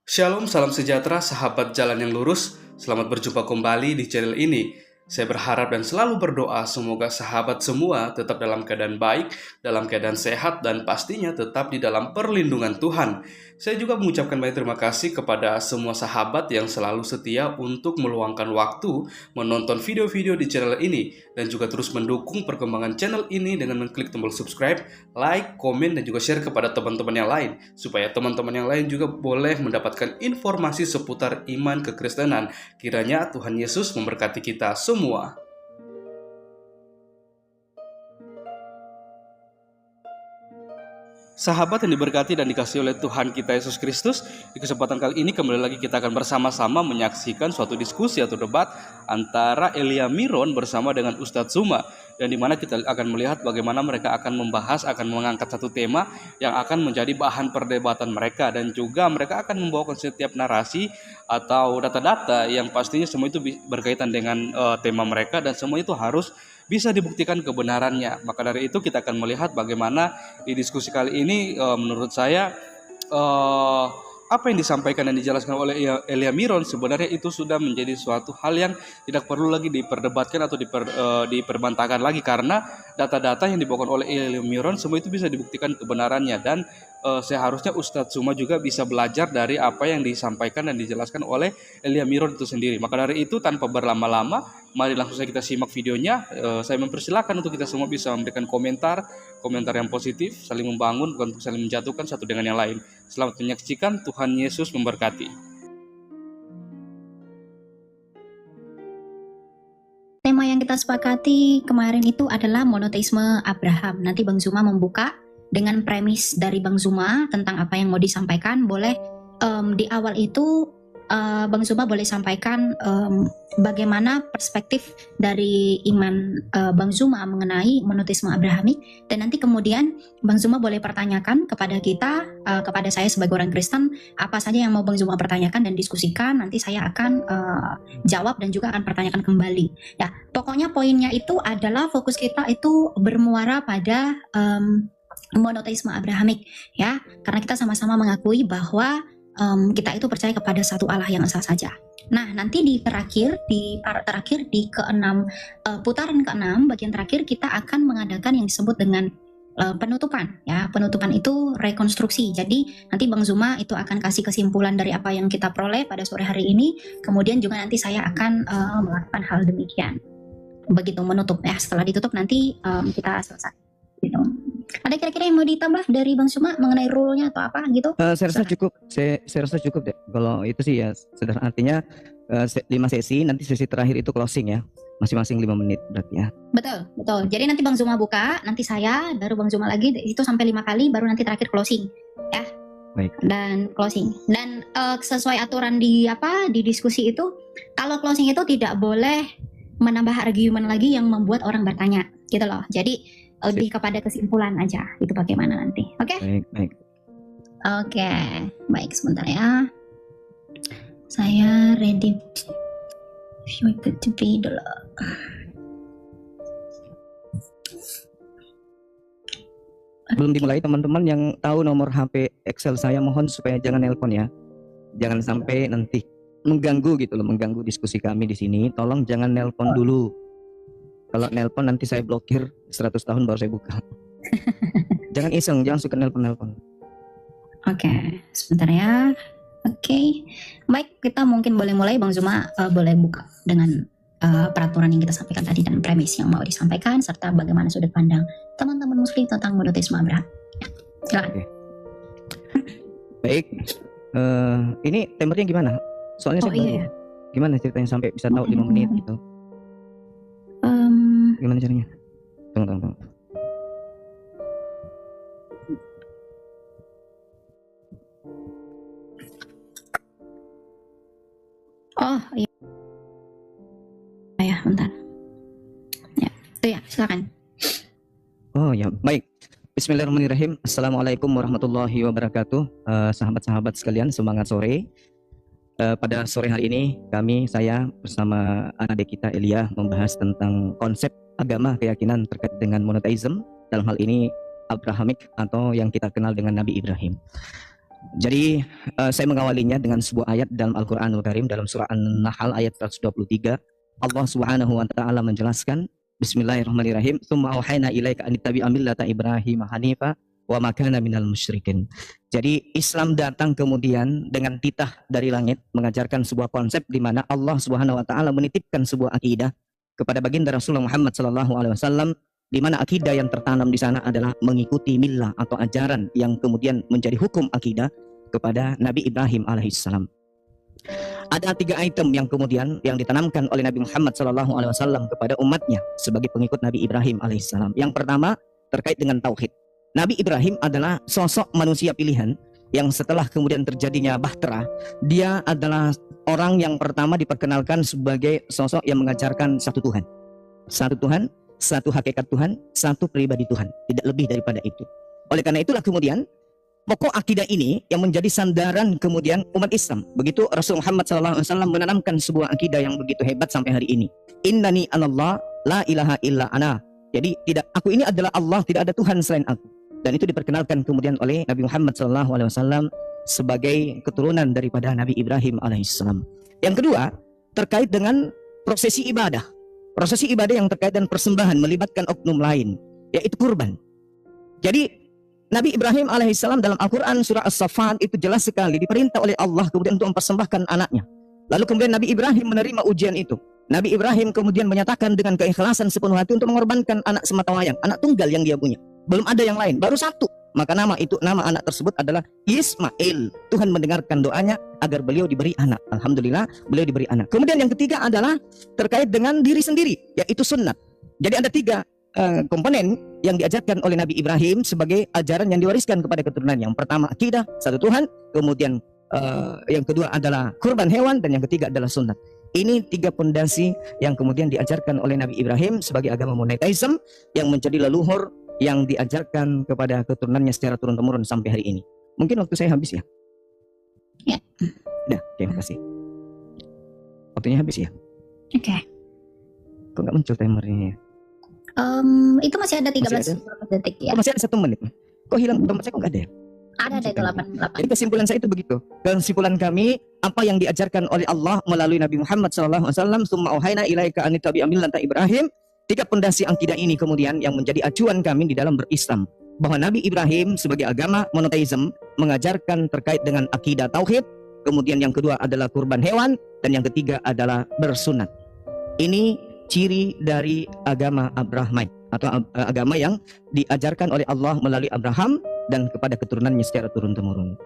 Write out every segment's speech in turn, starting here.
Shalom, salam sejahtera, sahabat jalan yang lurus. Selamat berjumpa kembali di channel ini. Saya berharap dan selalu berdoa semoga sahabat semua tetap dalam keadaan baik, dalam keadaan sehat, dan pastinya tetap di dalam perlindungan Tuhan. Saya juga mengucapkan banyak terima kasih kepada semua sahabat yang selalu setia untuk meluangkan waktu menonton video-video di channel ini dan juga terus mendukung perkembangan channel ini dengan mengklik tombol subscribe, like, komen, dan juga share kepada teman-teman yang lain supaya teman-teman yang lain juga boleh mendapatkan informasi seputar iman kekristenan. Kiranya Tuhan Yesus memberkati kita semua. Sahabat yang diberkati dan dikasihi oleh Tuhan kita Yesus Kristus, di kesempatan kali ini kembali lagi kita akan bersama-sama menyaksikan suatu diskusi atau debat antara Elia Miron bersama dengan Ustadz Zuma, dan dimana kita akan melihat bagaimana mereka akan membahas, akan mengangkat satu tema yang akan menjadi bahan perdebatan mereka, dan juga mereka akan membawakan setiap narasi atau data-data yang pastinya semua itu berkaitan dengan tema mereka, dan semua itu harus bisa dibuktikan kebenarannya. Maka dari itu kita akan melihat bagaimana di diskusi kali ini menurut saya apa yang disampaikan dan dijelaskan oleh Elia Miron sebenarnya itu sudah menjadi suatu hal yang tidak perlu lagi diperdebatkan atau diperbantahkan lagi, karena data-data yang dibawakan oleh Elia Miron semua itu bisa dibuktikan kebenarannya, dan seharusnya Ustadz Zuma juga bisa belajar dari apa yang disampaikan dan dijelaskan oleh Elia Miron itu sendiri. Maka dari itu tanpa berlama-lama, mari langsung saja kita simak videonya. Saya mempersilahkan untuk kita semua bisa memberikan komentar yang positif, saling membangun, bukan untuk saling menjatuhkan satu dengan yang lain. Selamat menyaksikan, Tuhan Yesus memberkati. Tema yang kita sepakati kemarin itu adalah monoteisme Abraham. Nanti Bang Zuma membuka dengan premis dari Bang Zuma tentang apa yang mau disampaikan. Boleh di awal itu Bang Zuma boleh sampaikan bagaimana perspektif dari iman Bang Zuma mengenai monoteisme Abrahamik, dan nanti kemudian Bang Zuma boleh pertanyakan kepada kita, kepada saya sebagai orang Kristen, apa saja yang mau Bang Zuma pertanyakan dan diskusikan. Nanti saya akan jawab dan juga akan pertanyakan kembali. Ya, pokoknya poinnya itu adalah fokus kita itu bermuara pada monoteisme Abrahamik, ya, karena kita sama-sama mengakui bahwa kita itu percaya kepada satu Allah yang esa saja. Nah, nanti di terakhir, di part terakhir, di putaran ke-6, bagian terakhir kita akan mengadakan yang disebut dengan penutupan. Ya, penutupan itu rekonstruksi. Jadi nanti Bang Zuma itu akan kasih kesimpulan dari apa yang kita peroleh pada sore hari ini. Kemudian juga nanti saya akan melakukan hal demikian. Begitu menutup. Ya, setelah ditutup nanti kita selesai. Gitu. Ada kira-kira yang mau ditambah dari Bang Zuma mengenai rule-nya atau apa gitu? Saya rasa cukup. Saya rasa cukup deh. Kalau itu sih ya, sederhana, artinya 5 sesi, nanti sesi terakhir itu closing ya, masing-masing 5 menit berarti ya. Betul. Jadi nanti Bang Zuma buka, nanti saya, baru Bang Zuma lagi, itu sampai 5 kali, baru nanti terakhir closing, ya. Baik. Dan closing. Dan sesuai aturan di diskusi itu, kalau closing itu tidak boleh menambah argumen lagi yang membuat orang bertanya, gitu loh. Jadi lebih kepada kesimpulan aja, itu bagaimana nanti, oke? Baik. Oke, baik, sebentar ya. Saya ready. View TV dulu. Belum dimulai, teman-teman yang tahu nomor HP Excel saya mohon supaya jangan nelpon ya. Jangan sampai nanti mengganggu gitu loh, mengganggu diskusi kami di sini. Tolong jangan nelpon dulu. Kalau nelpon nanti saya blokir 100 tahun baru saya buka. Jangan iseng, jangan suka nelpon. Oke, sebentar ya. Oke, baik, kita mungkin boleh mulai. Bang Zuma boleh buka dengan peraturan yang kita sampaikan tadi dan premis yang mau disampaikan serta bagaimana sudut pandang teman-teman Muslim tentang monoteisme Abraham. Ya, silakan. Oke. Baik, ini temanya gimana? Soalnya saya baru. Iya. Gimana ceritanya sampai bisa tahu 5 menit gitu? Gimana caranya? Tunggu. Oh iya. Ya, bentar. Ya, itu ya, silakan. Oh ya, baik. Bismillahirrahmanirrahim. Assalamualaikum warahmatullahi wabarakatuh. Sahabat-sahabat sekalian, semangat sore. Pada sore hari ini saya bersama adik kita Elia membahas tentang konsep agama keyakinan terkait dengan monoteisme, dalam hal ini Abrahamic atau yang kita kenal dengan Nabi Ibrahim. Jadi saya mengawalinya dengan sebuah ayat dalam Al-Qur'anul Karim dalam surah An-Nahl ayat 123. Allah Subhanahu wa taala menjelaskan, Bismillahirrahmanirrahim, "Tsumma auhayna ilaika an tattabi'a millata Ibrahim hanifa wa ma kana minal musyrikin." Jadi Islam datang kemudian dengan titah dari langit mengajarkan sebuah konsep di mana Allah Subhanahu wa taala menitipkan sebuah akidah kepada baginda Rasulullah Muhammad sallallahu alaihi wasallam, di mana akidah yang tertanam di sana adalah mengikuti millah atau ajaran yang kemudian menjadi hukum akidah kepada Nabi Ibrahim alaihissalam. Ada 3 item yang kemudian yang ditanamkan oleh Nabi Muhammad sallallahu alaihi wasallam kepada umatnya sebagai pengikut Nabi Ibrahim alaihissalam. Yang pertama terkait dengan tauhid. Nabi Ibrahim adalah sosok manusia pilihan yang setelah kemudian terjadinya bahtera, dia adalah orang yang pertama diperkenalkan sebagai sosok yang mengajarkan satu Tuhan. Satu Tuhan, satu hakikat Tuhan, satu pribadi Tuhan, tidak lebih daripada itu. Oleh karena itulah kemudian pokok akidah ini yang menjadi sandaran kemudian umat Islam. Begitu Rasul Muhammad SAW menanamkan sebuah akidah yang begitu hebat sampai hari ini. Innani anallah la ilaha illa ana. Jadi aku ini adalah Allah, tidak ada Tuhan selain aku. Dan itu diperkenalkan kemudian oleh Nabi Muhammad SAW sebagai keturunan daripada Nabi Ibrahim alaihissalam. Yang kedua terkait dengan prosesi ibadah. Prosesi ibadah yang terkait dengan persembahan melibatkan oknum lain, yaitu kurban. Jadi Nabi Ibrahim alaihissalam dalam Al-Quran surah As-Saffat itu jelas sekali diperintah oleh Allah kemudian untuk mempersembahkan anaknya. Lalu kemudian Nabi Ibrahim menerima ujian itu. Nabi Ibrahim kemudian menyatakan dengan keikhlasan sepenuh hati untuk mengorbankan anak sematawayang, anak tunggal yang dia punya. Belum ada yang lain, baru satu. Maka nama anak tersebut adalah Ismail. Tuhan mendengarkan doanya agar beliau diberi anak. Alhamdulillah beliau diberi anak. Kemudian yang ketiga adalah terkait dengan diri sendiri, yaitu sunnat. Jadi ada 3 komponen yang diajarkan oleh Nabi Ibrahim sebagai ajaran yang diwariskan kepada keturunan. Yang pertama akidah, satu Tuhan. Kemudian yang kedua adalah kurban hewan. Dan yang ketiga adalah sunnat. Ini 3 pondasi yang kemudian diajarkan oleh Nabi Ibrahim sebagai agama monoteisme yang menjadi leluhur yang diajarkan kepada keturunannya secara turun-temurun sampai hari ini. Mungkin waktu saya habis ya? Ya. Udah, terima kasih. Waktunya habis ya? Oke. Kok nggak muncul timernya? Itu masih ada 13 detik ya. Oh, masih ada 1 menit. Kok hilang dompet saya, kok nggak ada ya? Ada itu 8. Jadi kesimpulan saya itu begitu. Kesimpulan kami, apa yang diajarkan oleh Allah melalui Nabi Muhammad SAW, "Tsumma auhayna ilaika an tattabi'a millata Ibrahim." 3 pondasi akidah ini kemudian yang menjadi acuan kami di dalam berislam. Bahwa Nabi Ibrahim sebagai agama monoteisme mengajarkan terkait dengan akidah tauhid. Kemudian yang kedua adalah kurban hewan. Dan yang ketiga adalah bersunat. Ini ciri dari agama Abrahamite atau agama yang diajarkan oleh Allah melalui Abraham dan kepada keturunannya secara turun-temurun.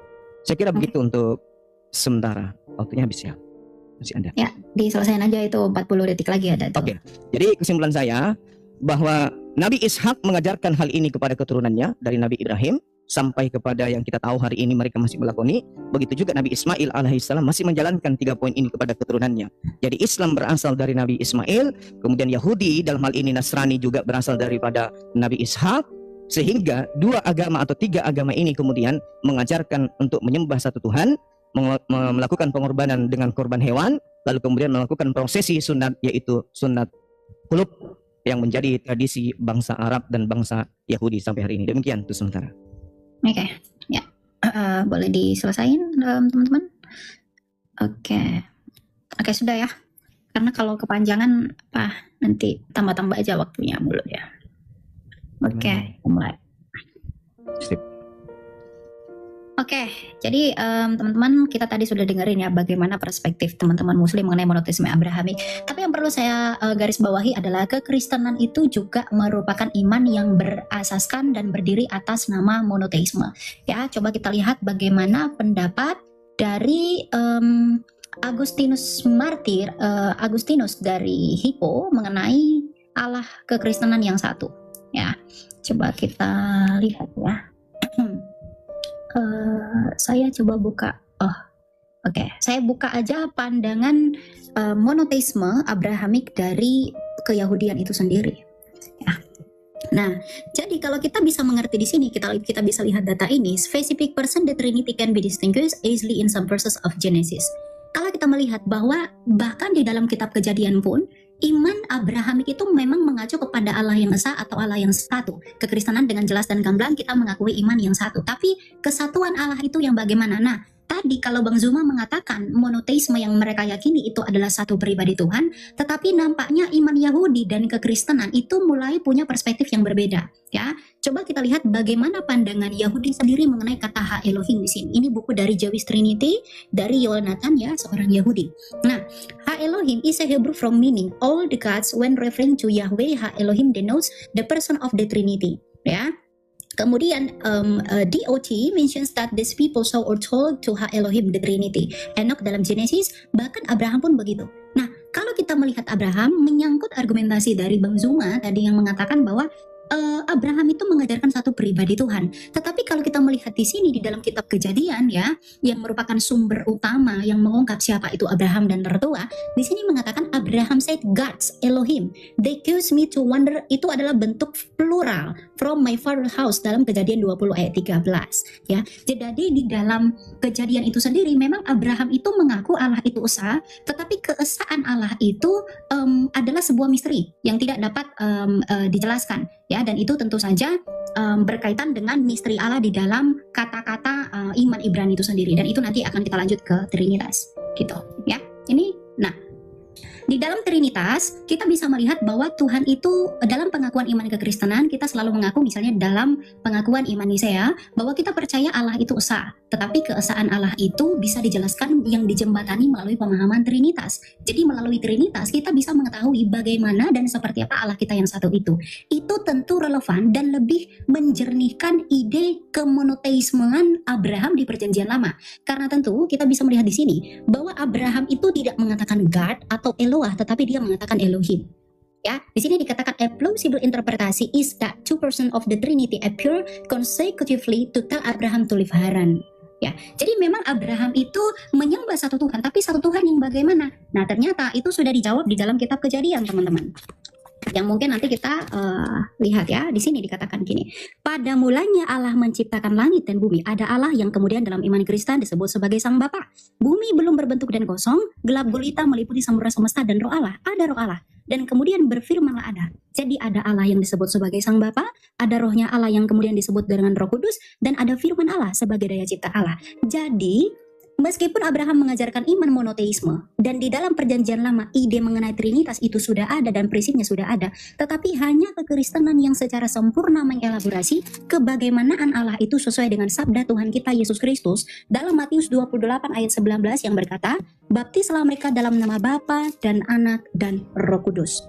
Saya kira begitu untuk sementara. Waktunya habis ya? Masih ada? Ya, diselesaikan aja itu 40 detik lagi ada itu. Oke. Jadi kesimpulan saya bahwa Nabi Ishak mengajarkan hal ini kepada keturunannya dari Nabi Ibrahim sampai kepada yang kita tahu hari ini mereka masih melakoni. Begitu juga Nabi Ismail alaihissalam masih menjalankan 3 poin ini kepada keturunannya. Jadi Islam berasal dari Nabi Ismail, kemudian Yahudi dalam hal ini Nasrani juga berasal daripada Nabi Ishak, sehingga 2 agama atau 3 agama ini kemudian mengajarkan untuk menyembah satu Tuhan, melakukan pengorbanan dengan korban hewan, lalu kemudian melakukan prosesi sunat yaitu sunat qulub yang menjadi tradisi bangsa Arab dan bangsa Yahudi sampai hari ini. Demikian itu sementara. Oke, ya. Boleh diselesain teman-teman? Oke, sudah ya. Karena kalau kepanjangan nanti tambah-tambah aja waktunya dulu ya. Oke, mulai. Sip. Oke, jadi teman-teman kita tadi sudah dengerin ya bagaimana perspektif teman-teman muslim mengenai monoteisme Abrahamik. Tapi yang perlu saya garis bawahi adalah kekristenan itu juga merupakan iman yang berasaskan dan berdiri atas nama monoteisme. Ya, coba kita lihat bagaimana pendapat dari Agustinus Martir, Agustinus dari Hippo mengenai Allah kekristenan yang satu. Ya, coba kita lihat ya. Saya coba buka. Saya buka aja pandangan monoteisme Abrahamik dari keyahudian itu sendiri. Ya. Nah, jadi kalau kita bisa mengerti di sini, kita bisa lihat data ini. Specific person the Trinity can be distinguished easily in some verses of Genesis. Kalau kita melihat bahwa bahkan di dalam kitab Kejadian pun iman Abrahamik itu memang mengacu kepada Allah yang esa atau Allah yang satu. Kekristenan dengan jelas dan gamblang kita mengakui iman yang satu. Tapi kesatuan Allah itu yang bagaimana? Nah, tadi kalau Bang Zuma mengatakan monoteisme yang mereka yakini itu adalah satu pribadi Tuhan, tetapi nampaknya iman Yahudi dan kekristenan itu mulai punya perspektif yang berbeda. Ya, coba kita lihat bagaimana pandangan Yahudi sendiri mengenai kata Ha Elohim di sini. Ini buku dari Jewish Trinity dari Yonatan ya, seorang Yahudi. Nah, Ha Elohim is a Hebrew from meaning all the gods. When referring to Yahweh, Ha Elohim denotes the person of the Trinity. Ya. Kemudian DOT mentions that these people saw or told to Ha Elohim the Trinity. Enoch dalam Genesis, bahkan Abraham pun begitu. Nah, kalau kita melihat Abraham menyangkut argumentasi dari Bang Zuma tadi yang mengatakan bahwa Abraham itu mengajarkan satu pribadi Tuhan. Tetapi kalau kita melihat di sini di dalam kitab Kejadian ya, yang merupakan sumber utama yang mengungkap siapa itu Abraham dan tertua, di sini mengatakan Abraham said God's Elohim. They caused me to wonder, itu adalah bentuk plural from my father's house dalam Kejadian 20 ayat 13 ya. Jadi di dalam Kejadian itu sendiri memang Abraham itu mengaku Allah itu esa, tetapi keesaan Allah itu adalah sebuah misteri yang tidak dapat dijelaskan ya, dan itu tentu saja berkaitan dengan misteri Allah di dalam kata-kata iman Ibrani itu sendiri, dan itu nanti akan kita lanjut ke Trinitas gitu ya. Ini nah di dalam Trinitas kita bisa melihat bahwa Tuhan itu dalam pengakuan iman kekristenan kita selalu mengaku, misalnya dalam pengakuan iman Nisea, bahwa kita percaya Allah itu esa, tetapi keesaan Allah itu bisa dijelaskan yang dijembatani melalui pemahaman Trinitas. Jadi melalui Trinitas kita bisa mengetahui bagaimana dan seperti apa Allah kita yang satu itu. Itu tentu relevan dan lebih menjernihkan ide kemonoteismean Abraham di Perjanjian Lama. Karena tentu kita bisa melihat di sini bahwa Abraham itu tidak mengatakan God atau Eloah, tetapi dia mengatakan Elohim. Ya, di sini dikatakan a plausible interpretasi is that two persons of the Trinity appear consecutively to tell Abraham to leave Haran. Ya, jadi memang Abraham itu menyembah satu Tuhan, tapi satu Tuhan yang bagaimana? Nah, ternyata itu sudah dijawab di dalam kitab Kejadian, teman-teman. Yang mungkin nanti kita lihat ya, di sini dikatakan gini. Pada mulanya Allah menciptakan langit dan bumi. Ada Allah yang kemudian dalam iman Kristen disebut sebagai Sang Bapa. Bumi belum berbentuk dan kosong, gelap gulita meliputi samudera semesta dan roh Allah. Ada roh Allah. Dan kemudian berfirmanlah ada. Jadi ada Allah yang disebut sebagai Sang Bapa, ada rohnya Allah yang kemudian disebut dengan Roh Kudus, dan ada firman Allah sebagai daya cipta Allah. Jadi meskipun Abraham mengajarkan iman monoteisme dan di dalam Perjanjian Lama ide mengenai Trinitas itu sudah ada dan prinsipnya sudah ada, tetapi hanya kekristenan yang secara sempurna mengelaborasi kebagaimanaan Allah itu sesuai dengan sabda Tuhan kita Yesus Kristus dalam Matius 28 ayat 19 yang berkata, baptislah mereka dalam nama Bapa dan Anak dan Roh Kudus.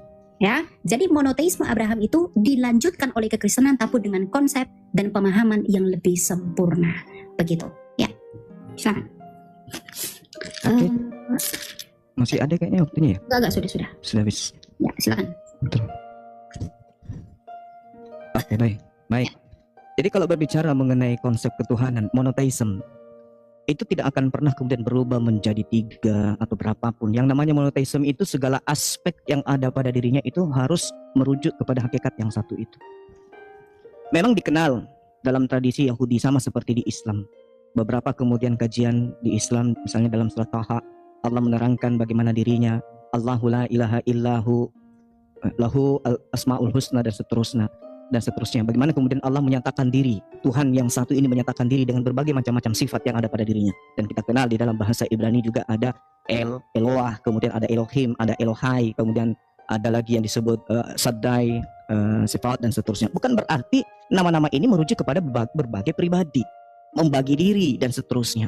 Ya, jadi monoteisme Abraham itu dilanjutkan oleh kekristenan tapi dengan konsep dan pemahaman yang lebih sempurna. Begitu. Ya. Silakan. Oke. Masih ada kayaknya waktunya ya? Enggak, sudah. Sudah habis. Ya, silakan. Betul. Oke, baik. Jadi kalau berbicara mengenai konsep ketuhanan, monotheism, itu tidak akan pernah kemudian berubah menjadi tiga atau berapapun. Yang namanya monotheism itu segala aspek yang ada pada dirinya itu harus merujuk kepada hakikat yang satu itu. Memang dikenal dalam tradisi Yahudi sama seperti di Islam. Beberapa kemudian kajian di Islam, misalnya dalam surat Taha, Allah menerangkan bagaimana dirinya, Allahu la ilaha illahu, lahu al-asma'ul husna dan seterusnya. Bagaimana kemudian Allah menyatakan diri, Tuhan yang satu ini menyatakan diri dengan berbagai macam-macam sifat yang ada pada dirinya. Dan kita kenal di dalam bahasa Ibrani juga ada Eloah, kemudian ada Elohim, ada Elohai, kemudian ada lagi yang disebut Saddai, sifat dan seterusnya. Bukan berarti nama-nama ini merujuk kepada berbagai pribadi, membagi diri dan seterusnya.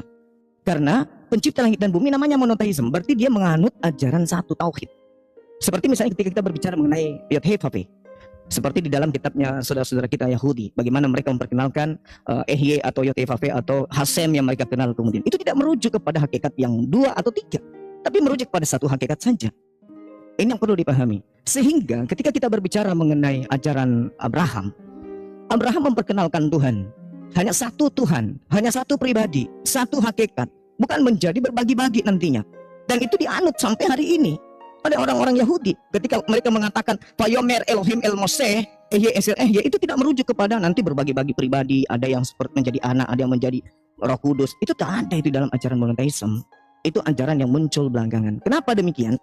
Karena pencipta langit dan bumi namanya monotheism, berarti dia menganut ajaran satu tauhid. Seperti misalnya ketika kita berbicara mengenai Yod-Heh-Vav-Heh, seperti di dalam kitabnya saudara-saudara kita Yahudi, bagaimana mereka memperkenalkan Ehye atau Yod-Heh-Vav-Heh atau Hasem yang mereka kenal kemudian. Itu tidak merujuk kepada hakikat yang dua atau tiga, tapi merujuk pada satu hakikat saja. Ini yang perlu dipahami. Sehingga ketika kita berbicara mengenai ajaran Abraham memperkenalkan Tuhan. Hanya satu Tuhan, hanya satu pribadi, satu hakikat, bukan menjadi berbagi-bagi nantinya. Dan itu dianut sampai hari ini oleh orang-orang Yahudi. Ketika mereka mengatakan Vayomer Elohim El Moshe, Ehye, itu tidak merujuk kepada nanti berbagi-bagi pribadi, ada yang seperti menjadi anak, ada yang menjadi Roh Kudus. Itu tak ada itu dalam ajaran monotheism. Itu ajaran yang muncul belakangan. Kenapa demikian?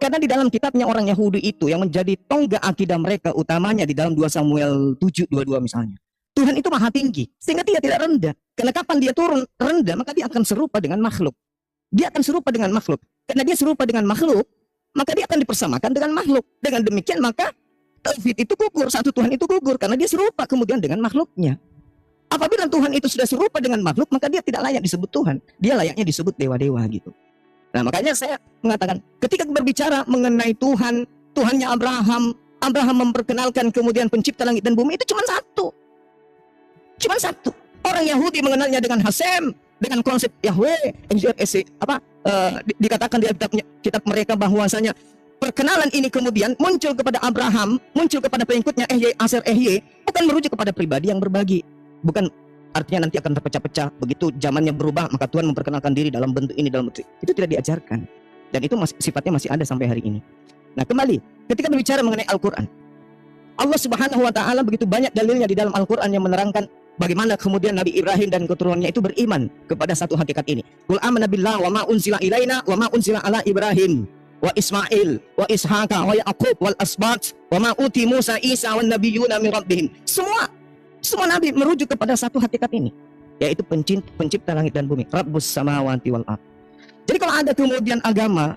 Karena di dalam kitabnya orang Yahudi itu yang menjadi tonggak akidah mereka utamanya di dalam 2 Samuel 7:22 misalnya. Tuhan itu maha tinggi sehingga dia tidak rendah. Karena kapan dia turun rendah maka dia akan serupa dengan makhluk. Dia akan serupa dengan makhluk. Karena dia serupa dengan makhluk, maka dia akan dipersamakan dengan makhluk. Dengan demikian maka tauhid itu gugur, satu Tuhan itu gugur karena dia serupa kemudian dengan makhluknya. Apabila Tuhan itu sudah serupa dengan makhluk, maka dia tidak layak disebut Tuhan. Dia layaknya disebut dewa-dewa gitu. Nah, makanya saya mengatakan ketika berbicara mengenai Tuhan, Tuhannya Abraham, Abraham memperkenalkan kemudian pencipta langit dan bumi itu cuma satu. Cuma satu. Orang Yahudi mengenalnya dengan Hasem, dengan konsep Yahweh, dikatakan di kitab mereka bahwasanya perkenalan ini kemudian muncul kepada Abraham, muncul kepada pengikutnya Aser Ehye, bukan merujuk kepada pribadi yang berbagi. Bukan artinya nanti akan terpecah-pecah, begitu zamannya berubah maka Tuhan memperkenalkan diri dalam bentuk ini, dalam bentuk itu tidak diajarkan. Dan itu sifatnya masih ada sampai hari ini. Nah, kembali ketika berbicara mengenai Al-Qur'an, Allah Subhanahu wa taala begitu banyak dalilnya di dalam Al-Qur'an yang menerangkan bagaimana kemudian Nabi Ibrahim dan keturunannya itu beriman kepada satu hakikat ini. Qul amanna billahi wa ma unzila ilaina wa ma unzila ala Ibrahim wa Ismail wa Ishaqa wa Yaqub wal asbat wa ma uti Musa Isa wan nabiyyuna min rabbihim. Semua nabi merujuk kepada satu hakikat ini, yaitu pencipta langit dan bumi, Rabbus samawati wal ardh. Jadi kalau ada kemudian agama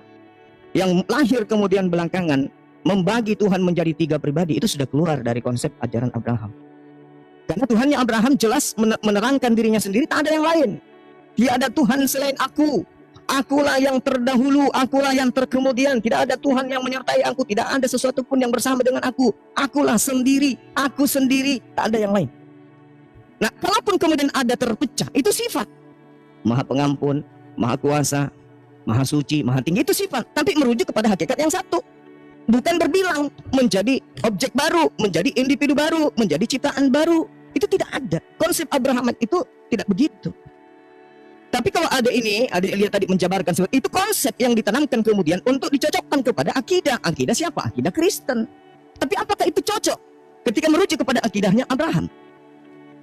yang lahir kemudian belakangan membagi Tuhan menjadi 3 pribadi, itu sudah keluar dari konsep ajaran Abraham. Karena Tuhannya Abraham jelas menerangkan dirinya sendiri, tak ada yang lain. Dia ada Tuhan selain aku. Akulah yang terdahulu, akulah yang terkemudian. Tidak ada Tuhan yang menyertai aku, tidak ada sesuatu pun yang bersama dengan aku. Akulah sendiri, aku sendiri, tak ada yang lain. Nah, kalaupun kemudian ada terpecah, itu sifat. Maha pengampun, maha kuasa, maha suci, maha tinggi, itu sifat. Tapi merujuk kepada hakikat yang satu. Bukan berbilang menjadi objek baru, menjadi individu baru, menjadi ciptaan baru. Itu tidak ada. Konsep Abraham itu tidak begitu. Tapi kalau ada ini, ada lihat tadi menjabarkan seperti itu, konsep yang ditanamkan kemudian untuk dicocokkan kepada akidah. Akidah siapa? Akidah Kristen. Tapi apakah itu cocok ketika merujuk kepada akidahnya Abraham?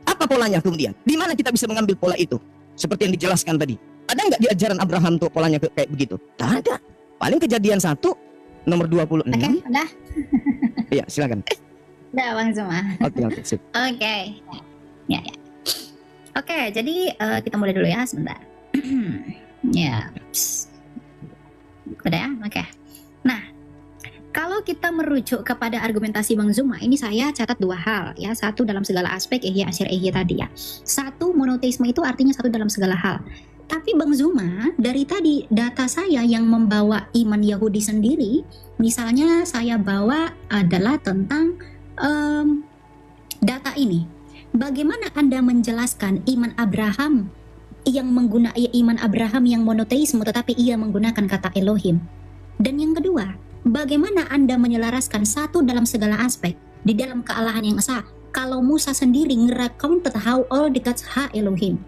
Apa polanya kemudian? Di mana kita bisa mengambil pola itu? Seperti yang dijelaskan tadi. Ada nggak di ajaran Abraham tuh polanya kayak begitu? Tak ada. Paling Kejadian 1 nomor 26. Oke, udah. Iya, silakan. Udah Bang Zuma. Oke, sip. Oke. Ya. Oke, jadi kita mulai dulu ya sebentar. Ya. Udah ya? Oke. Nah, kalau kita merujuk kepada argumentasi Bang Zuma, ini saya catat 2 hal ya. Satu, dalam segala aspek Ehye Asyir Ehye tadi ya. Satu, monoteisme itu artinya satu dalam segala hal. Tapi Bang Zuma, dari tadi data saya yang membawa iman Yahudi sendiri, misalnya saya bawa adalah tentang data ini. Bagaimana Anda menjelaskan iman Abraham yang menggunakan iman Abraham yang monoteisme tetapi ia menggunakan kata Elohim? Dan yang kedua, bagaimana Anda menyelaraskan satu dalam segala aspek di dalam kealahan yang esa kalau Musa sendiri nge-recounted how all the gods ha Elohim?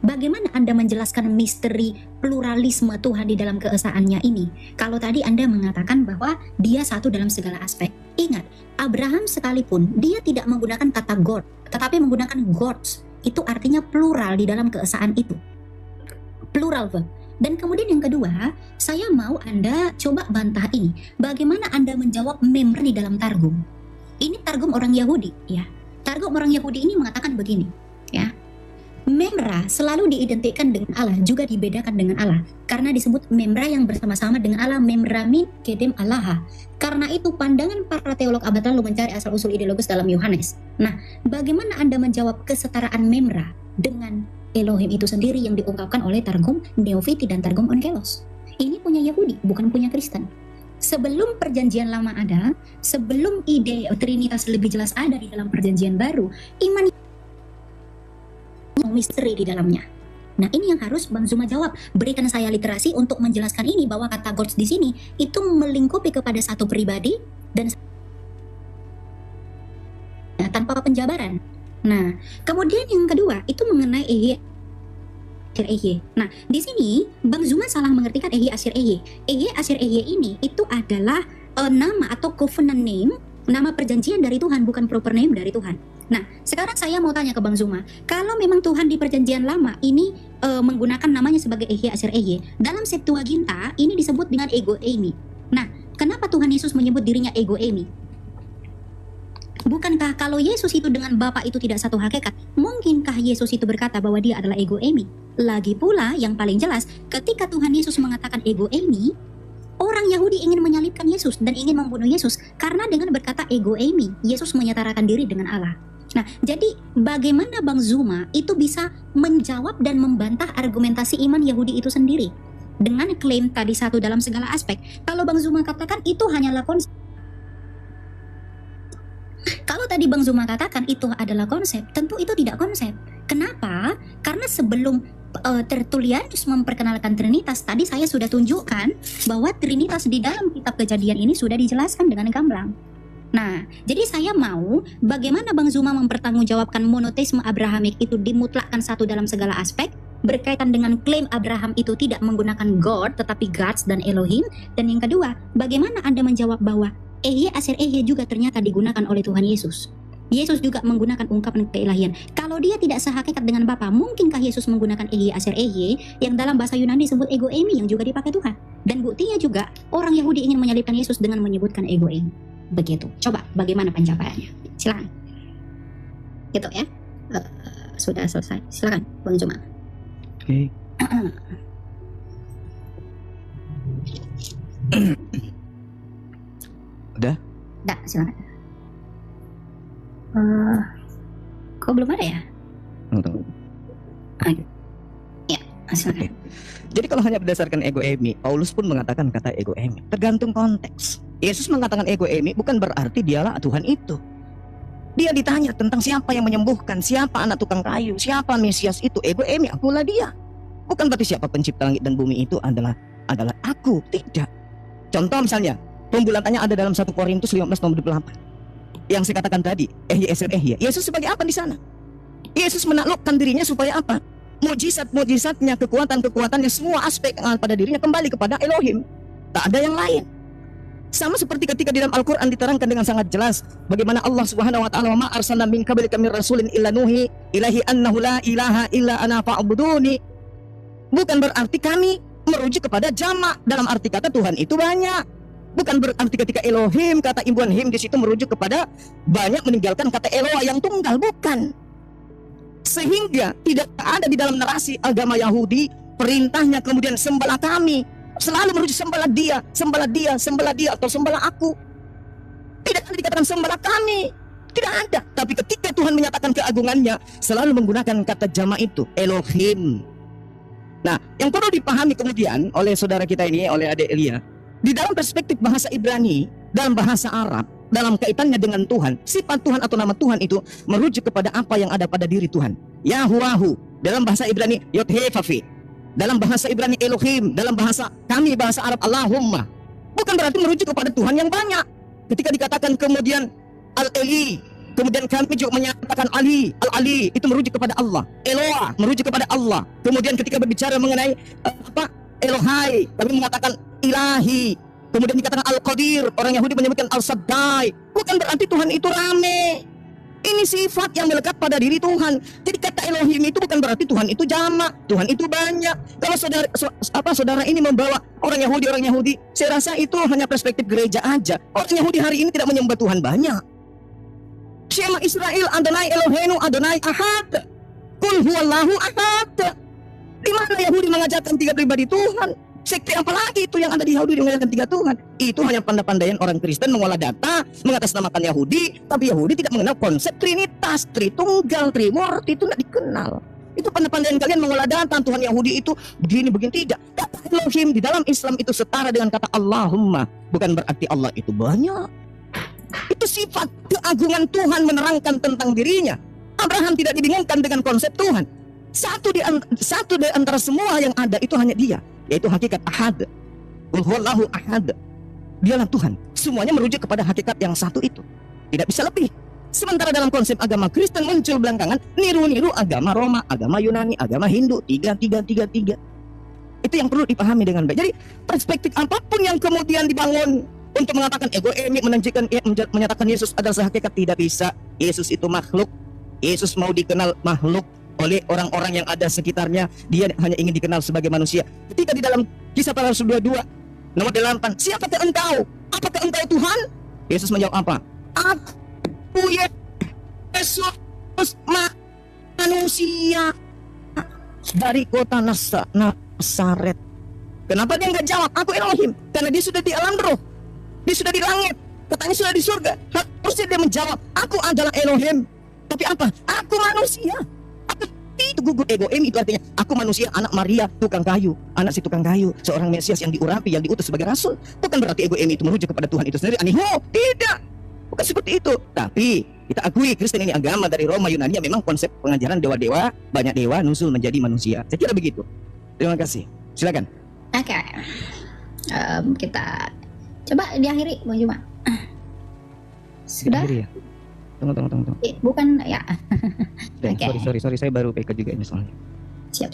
Bagaimana Anda menjelaskan misteri pluralisme Tuhan di dalam keesaannya ini? Kalau tadi Anda mengatakan bahwa dia satu dalam segala aspek. Ingat, Abraham sekalipun dia tidak menggunakan kata God, tetapi menggunakan gods. Itu artinya plural di dalam keesaan itu. Plural verb. Dan kemudian yang kedua, saya mau Anda coba bantah ini. Bagaimana Anda menjawab member di dalam Targum? Ini Targum orang Yahudi, ya. Targum orang Yahudi ini mengatakan begini, ya. Memra selalu diidentikan dengan Allah, juga dibedakan dengan Allah. Karena disebut memra yang bersama-sama dengan Allah, memra min kedem Allah. Karena itu pandangan para teolog abad lalu mencari asal-usul ideologis dalam Yohanes. Nah, bagaimana Anda menjawab kesetaraan memra dengan Elohim itu sendiri yang diungkapkan oleh Targum Neofiti dan Targum Onkelos? Ini punya Yahudi, bukan punya Kristen. Sebelum perjanjian lama ada, sebelum ide Trinitas lebih jelas ada di dalam perjanjian baru, iman misteri di dalamnya. Nah, ini yang harus Bang Zuma jawab. Berikan saya literasi untuk menjelaskan ini, bahwa kata gods di sini itu melingkupi kepada satu pribadi dan tanpa penjabaran. Nah, kemudian yang kedua itu mengenai Ehye Asyir Ehye. Nah, di sini Bang Zuma salah mengertikan Ehye Asyir Ehye. Ehye Asyir Ehye ini itu adalah nama atau covenant name, nama perjanjian dari Tuhan, bukan proper name dari Tuhan. Nah, sekarang saya mau tanya ke Bang Zuma, kalau memang Tuhan di perjanjian lama ini menggunakan namanya sebagai Ehye Asyir Ehye, dalam Septuaginta ini disebut dengan ego eimi. Nah, Kenapa Tuhan Yesus menyebut dirinya ego eimi? Bukankah kalau Yesus itu dengan Bapa itu tidak satu hakikat, mungkinkah Yesus itu berkata bahwa dia adalah ego eimi? Lagi pula yang paling jelas, ketika Tuhan Yesus mengatakan ego eimi, orang Yahudi ingin menyalibkan Yesus dan ingin membunuh Yesus karena dengan berkata ego eimi, Yesus menyetarakan diri dengan Allah. Nah, jadi bagaimana Bang Zuma itu bisa menjawab dan membantah argumentasi iman Yahudi itu sendiri dengan klaim tadi satu dalam segala aspek? Kalau Bang Zuma katakan itu hanyalah konsep. Kalau tadi Bang Zuma katakan itu adalah konsep, tentu itu tidak konsep. Kenapa? Karena sebelum Tertullianus memperkenalkan Trinitas, tadi saya sudah tunjukkan bahwa Trinitas di dalam kitab Kejadian ini sudah dijelaskan dengan gamblang. Nah, jadi saya mau bagaimana Bang Zuma mempertanggungjawabkan monoteisme Abrahamik itu dimutlakkan satu dalam segala aspek, berkaitan dengan klaim Abraham itu tidak menggunakan God tetapi gods dan Elohim. Dan yang kedua, bagaimana Anda menjawab bahwa Ehye Aser Ehye juga ternyata digunakan oleh Tuhan Yesus. Yesus juga menggunakan ungkapan keilahian. Kalau dia tidak sehakikat dengan Bapa, mungkinkah Yesus menggunakan Ehye Aser Ehye yang dalam bahasa Yunani disebut ego eimi yang juga dipakai Tuhan? Dan buktinya juga orang Yahudi ingin menyalibkan Yesus dengan menyebutkan ego eimi. Begitu. Coba bagaimana pencapaiannya? Silakan. Gitu ya. Sudah selesai. Silakan Bang Zuma. Oke. Udah? Udah, silakan. Kok belum ada ya? Tunggu. Ya, silakan. Jadi kalau hanya berdasarkan ego eimi, Paulus pun mengatakan kata ego eimi. Tergantung konteks. Yesus mengatakan ego eimi bukan berarti dialah Tuhan itu. Dia ditanya tentang siapa yang menyembuhkan, siapa anak tukang kayu, siapa Mesias itu. Ego eimi, akulah dia. Bukan berarti siapa pencipta langit dan bumi itu adalah aku. Tidak. Contoh misalnya, pembulatannya ada dalam 1 Korintus 15 nomor 28. Yang saya katakan tadi, Ehye Eser Ehye. Yesus sebagai apa di sana? Yesus menaklukkan dirinya supaya apa? Mujizat-mujizatnya, kekuatan-kekuatannya, semua aspek yang ada pada dirinya kembali kepada Elohim. Tak ada yang lain. Sama seperti ketika di dalam Al-Quran diterangkan dengan sangat jelas bagaimana Allah Subhanahu wa taala, "Ma arsalna min qablika min rasulin illa nuhi ilaihi annahu la ilaha illa ana fa'buduni." Bukan berarti kami merujuk kepada jamak, dalam arti kata Tuhan itu banyak. Bukan berarti ketika Elohim, kata imbuhan him di situ merujuk kepada banyak meninggalkan kata Eloah yang tunggal, bukan. Sehingga tidak ada di dalam narasi agama Yahudi perintahnya kemudian sembahlah kami, selalu merujuk sembahlah dia, atau sembahlah aku. Tidak ada dikatakan sembahlah kami, tidak ada. Tapi ketika Tuhan menyatakan keagungannya, selalu menggunakan kata jamak itu, Elohim. Nah, yang perlu dipahami kemudian oleh saudara kita ini, oleh adik Elia, di dalam perspektif bahasa Ibrani, dalam bahasa Arab, dalam kaitannya dengan Tuhan, sifat Tuhan atau nama Tuhan itu merujuk kepada apa yang ada pada diri Tuhan. Yahuwahu, dalam bahasa Ibrani Yod-He-Vav-He, dalam bahasa Ibrani Elohim, dalam bahasa kami bahasa Arab Allahumma. Bukan berarti merujuk kepada Tuhan yang banyak. Ketika dikatakan kemudian Al-Eli, kemudian kami juga menyatakan Ali, Al-Ali, itu merujuk kepada Allah. Eloah merujuk kepada Allah. Kemudian ketika berbicara mengenai Elohai, kami mengatakan Ilahi. Kemudian dikatakan Al-Qadir, orang Yahudi menyebutkan Al-Shaddai. Bukan berarti Tuhan itu rame. Ini sifat yang melekat pada diri Tuhan. Jadi kata Elohim itu bukan berarti Tuhan itu jamak, Tuhan itu banyak. Kalau saudara ini membawa orang Yahudi, saya rasa itu hanya perspektif gereja aja. Orang Yahudi hari ini tidak menyembah Tuhan banyak. Shema Israel, Adonai Eloheinu, Adonai Ahad. Qul huwallahu ahad. Di mana Yahudi mengajarkan 3 pribadi Tuhan? Sekte apalagi itu yang ada di Yahudi mengajarkan 3 Tuhan? Itu hanya pandai-pandaian orang Kristen mengolah data, mengatasnamakan Yahudi, tapi Yahudi tidak mengenal konsep Trinitas, Tritunggal, Trimurti, itu tidak dikenal. Itu pandai-pandaian kalian mengolah data, Tuhan Yahudi itu begini tidak. Kata Elohim di dalam Islam itu setara dengan kata Allahumma. Bukan berarti Allah itu banyak. Itu sifat keagungan Tuhan menerangkan tentang dirinya. Abraham tidak dibingungkan dengan konsep Tuhan. Satu di antara semua yang ada itu hanya dia, yaitu hakikat ahad. Qul huwallahu ahad. Dialah Tuhan. Semuanya merujuk kepada hakikat yang satu itu. Tidak bisa lebih. Sementara dalam konsep agama Kristen muncul belakangan niru-niru agama Roma, agama Yunani, agama Hindu, 3. Itu yang perlu dipahami dengan baik. Jadi perspektif apapun yang kemudian dibangun untuk mengatakan ego eimi, menyatakan Yesus adalah sehakikat, tidak bisa. Yesus itu makhluk. Yesus mau dikenal makhluk oleh orang-orang yang ada sekitarnya. Dia hanya ingin dikenal sebagai manusia. Ketika di dalam Kisah Para Rasul 22 nomor 8, siapakah engkau? apakah engkau Tuhan? Yesus menjawab apa? Aku Yesus manusia dari kota Nazaret. Kenapa dia nggak jawab aku Elohim? Karena dia sudah di alam roh, dia sudah di langit, katanya sudah di surga. Harusnya dia menjawab aku adalah Elohim. Tapi apa? Aku manusia. Itu gugur egoim, itu artinya aku manusia, anak Maria, tukang kayu, anak si tukang kayu, seorang Mesias yang diurapi, yang diutus sebagai rasul. Bukan berarti egoim itu merujuk kepada Tuhan itu sendiri. Tidak, bukan seperti itu. Tapi kita akui Kristen ini agama dari Roma Yunani yang memang konsep pengajaran dewa-dewa, banyak dewa nusul menjadi manusia. Saya kira begitu. Terima kasih. Silakan. Oke. Kita coba diakhiri, Bang Juma. Sudah? Akhiri ya? Tunggu. Bukan ya. Sorry, saya baru PK juga ini soalnya. Siap.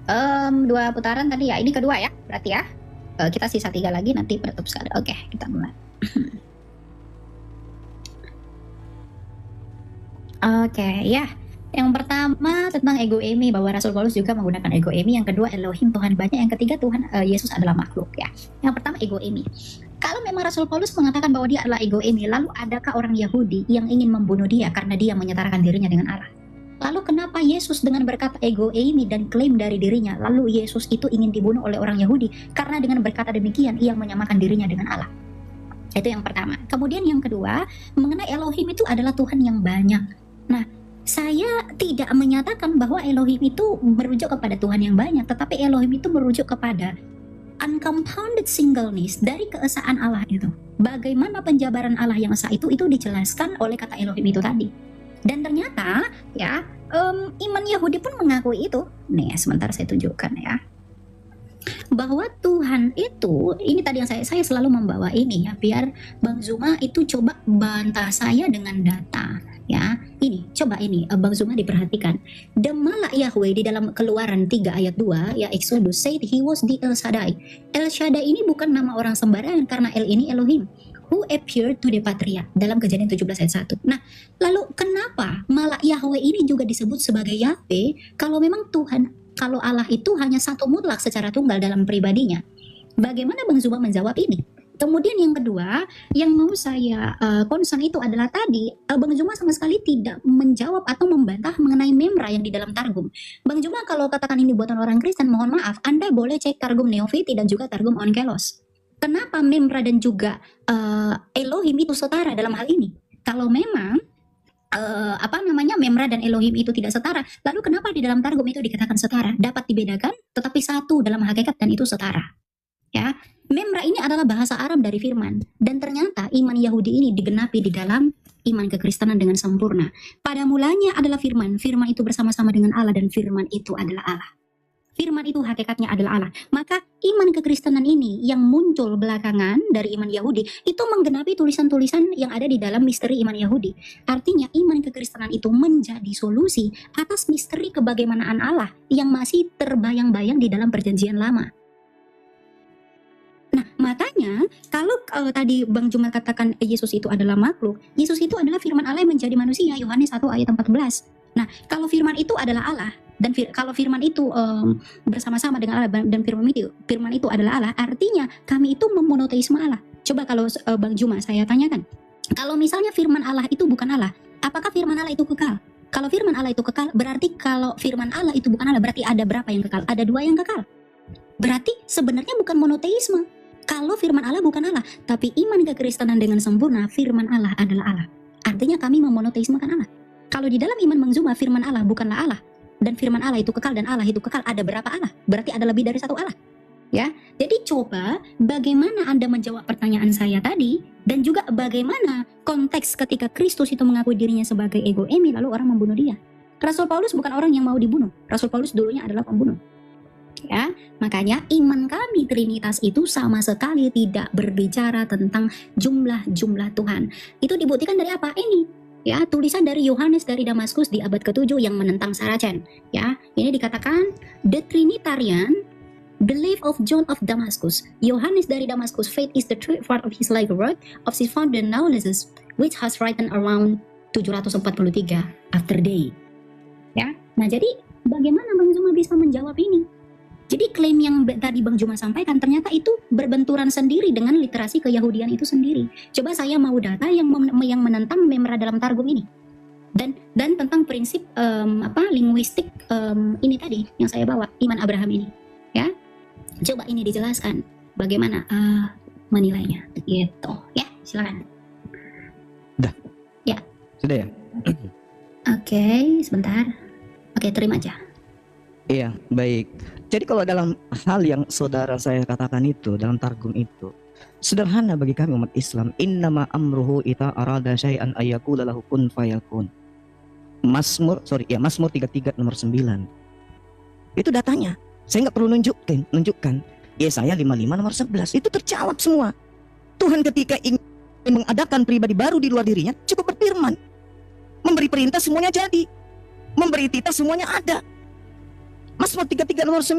2 putaran tadi ya. Ini kedua ya, berarti ya. Kita sisa 3 lagi, nanti penutup sekali. Oke, kita mulai. Oke, ya. Yang pertama tentang egoimi, bahwa Rasul Paulus juga menggunakan egoimi. Yang kedua Elohim, Tuhan banyak. Yang ketiga Tuhan Yesus adalah makhluk ya. Yang pertama egoimi. Kalau memang Rasul Paulus mengatakan bahwa dia adalah egoimi, lalu adakah orang Yahudi yang ingin membunuh dia karena dia menyetarakan dirinya dengan Allah? Lalu kenapa Yesus dengan berkata egoimi dan klaim dari dirinya, lalu Yesus itu ingin dibunuh oleh orang Yahudi karena dengan berkata demikian ia menyamakan dirinya dengan Allah? Itu yang pertama. Kemudian yang kedua, mengenai Elohim itu adalah Tuhan yang banyak. Nah, saya tidak menyatakan bahwa Elohim itu merujuk kepada Tuhan yang banyak, tetapi Elohim itu merujuk kepada uncompounded singleness dari keesaan Allah itu. Bagaimana penjabaran Allah yang esa itu dijelaskan oleh kata Elohim itu tadi. Dan ternyata ya iman Yahudi pun mengakui itu. Nih sebentar saya tunjukkan ya. Bahwa Tuhan itu, ini tadi yang saya selalu membawa ini ya, biar Bang Zuma itu coba bantah saya dengan data ya. Ini coba ini Bang Zuma diperhatikan. The Malak Yahweh di dalam Keluaran 3 ayat 2 ya, Exodus said he was the El Shaddai. El Shaddai ini bukan nama orang sembarangan, karena El ini Elohim who appeared to the patriarch dalam Kejadian 17 ayat 1. Nah, lalu kenapa Malak Yahweh ini juga disebut sebagai Yahweh kalau memang Tuhan, kalau Allah itu hanya satu mutlak secara tunggal dalam pribadinya? Bagaimana Bang Zuma menjawab ini? Kemudian yang kedua, yang mau saya concern itu adalah tadi Bang Zuma sama sekali tidak menjawab atau membantah mengenai memra yang di dalam Targum. Bang Zuma kalau katakan ini buatan orang Kristen, mohon maaf, Anda boleh cek Targum Neofiti dan juga Targum Onkelos. Kenapa memra dan juga Elohim itu setara dalam hal ini? Kalau memang memra dan Elohim itu tidak setara, lalu kenapa di dalam Targum itu dikatakan setara? Dapat dibedakan, tetapi satu dalam hakikat dan itu setara. Ya, memra ini adalah bahasa Arab dari firman, dan ternyata iman Yahudi ini digenapi di dalam iman kekristenan dengan sempurna. Pada mulanya adalah firman, firman itu bersama-sama dengan Allah dan firman itu adalah Allah. Firman itu hakikatnya adalah Allah. Maka iman kekristenan ini yang muncul belakangan dari iman Yahudi itu menggenapi tulisan-tulisan yang ada di dalam misteri iman Yahudi. Artinya iman kekristenan itu menjadi solusi atas misteri kebagaimanaan Allah yang masih terbayang-bayang di dalam perjanjian lama. Nah, makanya kalau tadi Bang Juma katakan Yesus itu adalah makhluk, Yesus itu adalah firman Allah yang menjadi manusia, Yohanes 1 ayat 14. Nah, kalau firman itu adalah Allah, dan kalau firman itu bersama-sama dengan Allah, dan firman itu adalah Allah, artinya kami itu memonoteisme Allah. Coba kalau Bang Juma saya tanyakan, kalau misalnya firman Allah itu bukan Allah, apakah firman Allah itu kekal? Kalau firman Allah itu kekal, berarti kalau firman Allah itu bukan Allah, berarti ada berapa yang kekal? Ada 2 yang kekal. Berarti sebenarnya bukan monoteisme. Kalau firman Allah bukan Allah, tapi iman kekristenan dengan sempurna, firman Allah adalah Allah. Artinya kami memonoteismekan Allah. Kalau di dalam iman Bang Zuma, firman Allah bukanlah Allah, dan firman Allah itu kekal dan Allah itu kekal, ada berapa Allah? Berarti ada lebih dari satu Allah. Ya, jadi coba bagaimana Anda menjawab pertanyaan saya tadi, dan juga bagaimana konteks ketika Kristus itu mengakui dirinya sebagai ego emi, lalu orang membunuh dia. Rasul Paulus bukan orang yang mau dibunuh. Rasul Paulus dulunya adalah pembunuh. Ya, makanya iman kami Trinitas itu sama sekali tidak berbicara tentang jumlah-jumlah Tuhan. Itu dibuktikan dari apa? Ini ya, tulisan dari Yohanes dari Damaskus di abad ke-7 yang menentang Saracen. Ya, ini dikatakan the Trinitarian belief of John of Damascus. Yohanes dari Damaskus, faith is the true part of his life work of his founder Naulesus, which has written around 743 after day. Ya, nah jadi bagaimana Bang Zuma bisa menjawab ini? Jadi klaim yang tadi Bang Juma sampaikan ternyata itu berbenturan sendiri dengan literasi keyahudian itu sendiri. Coba saya mau data yang menentang Memra dalam Targum ini. Dan tentang prinsip linguistik ini tadi yang saya bawa, iman Abraham ini, ya. Coba ini dijelaskan bagaimana menilainya, gitu, ya. Silakan. Sudah ya? Oke, sebentar. Oke, terima aja. Iya, baik. Jadi kalau dalam hal yang saudara saya katakan itu, dalam Targum itu, sederhana bagi kami umat Islam. Innama amruhu ita arada syai'an ayyakula lahu kun fayakun. Mazmur 33 nomor 9. Itu datanya. Saya nggak perlu nunjukkan. Yesaya 55 nomor 11. Itu terjawab semua. Tuhan ketika ingin mengadakan pribadi baru di luar dirinya, cukup berfirman. Memberi perintah semuanya jadi. Memberi titah semuanya ada. Mazmur 33 nomor 9.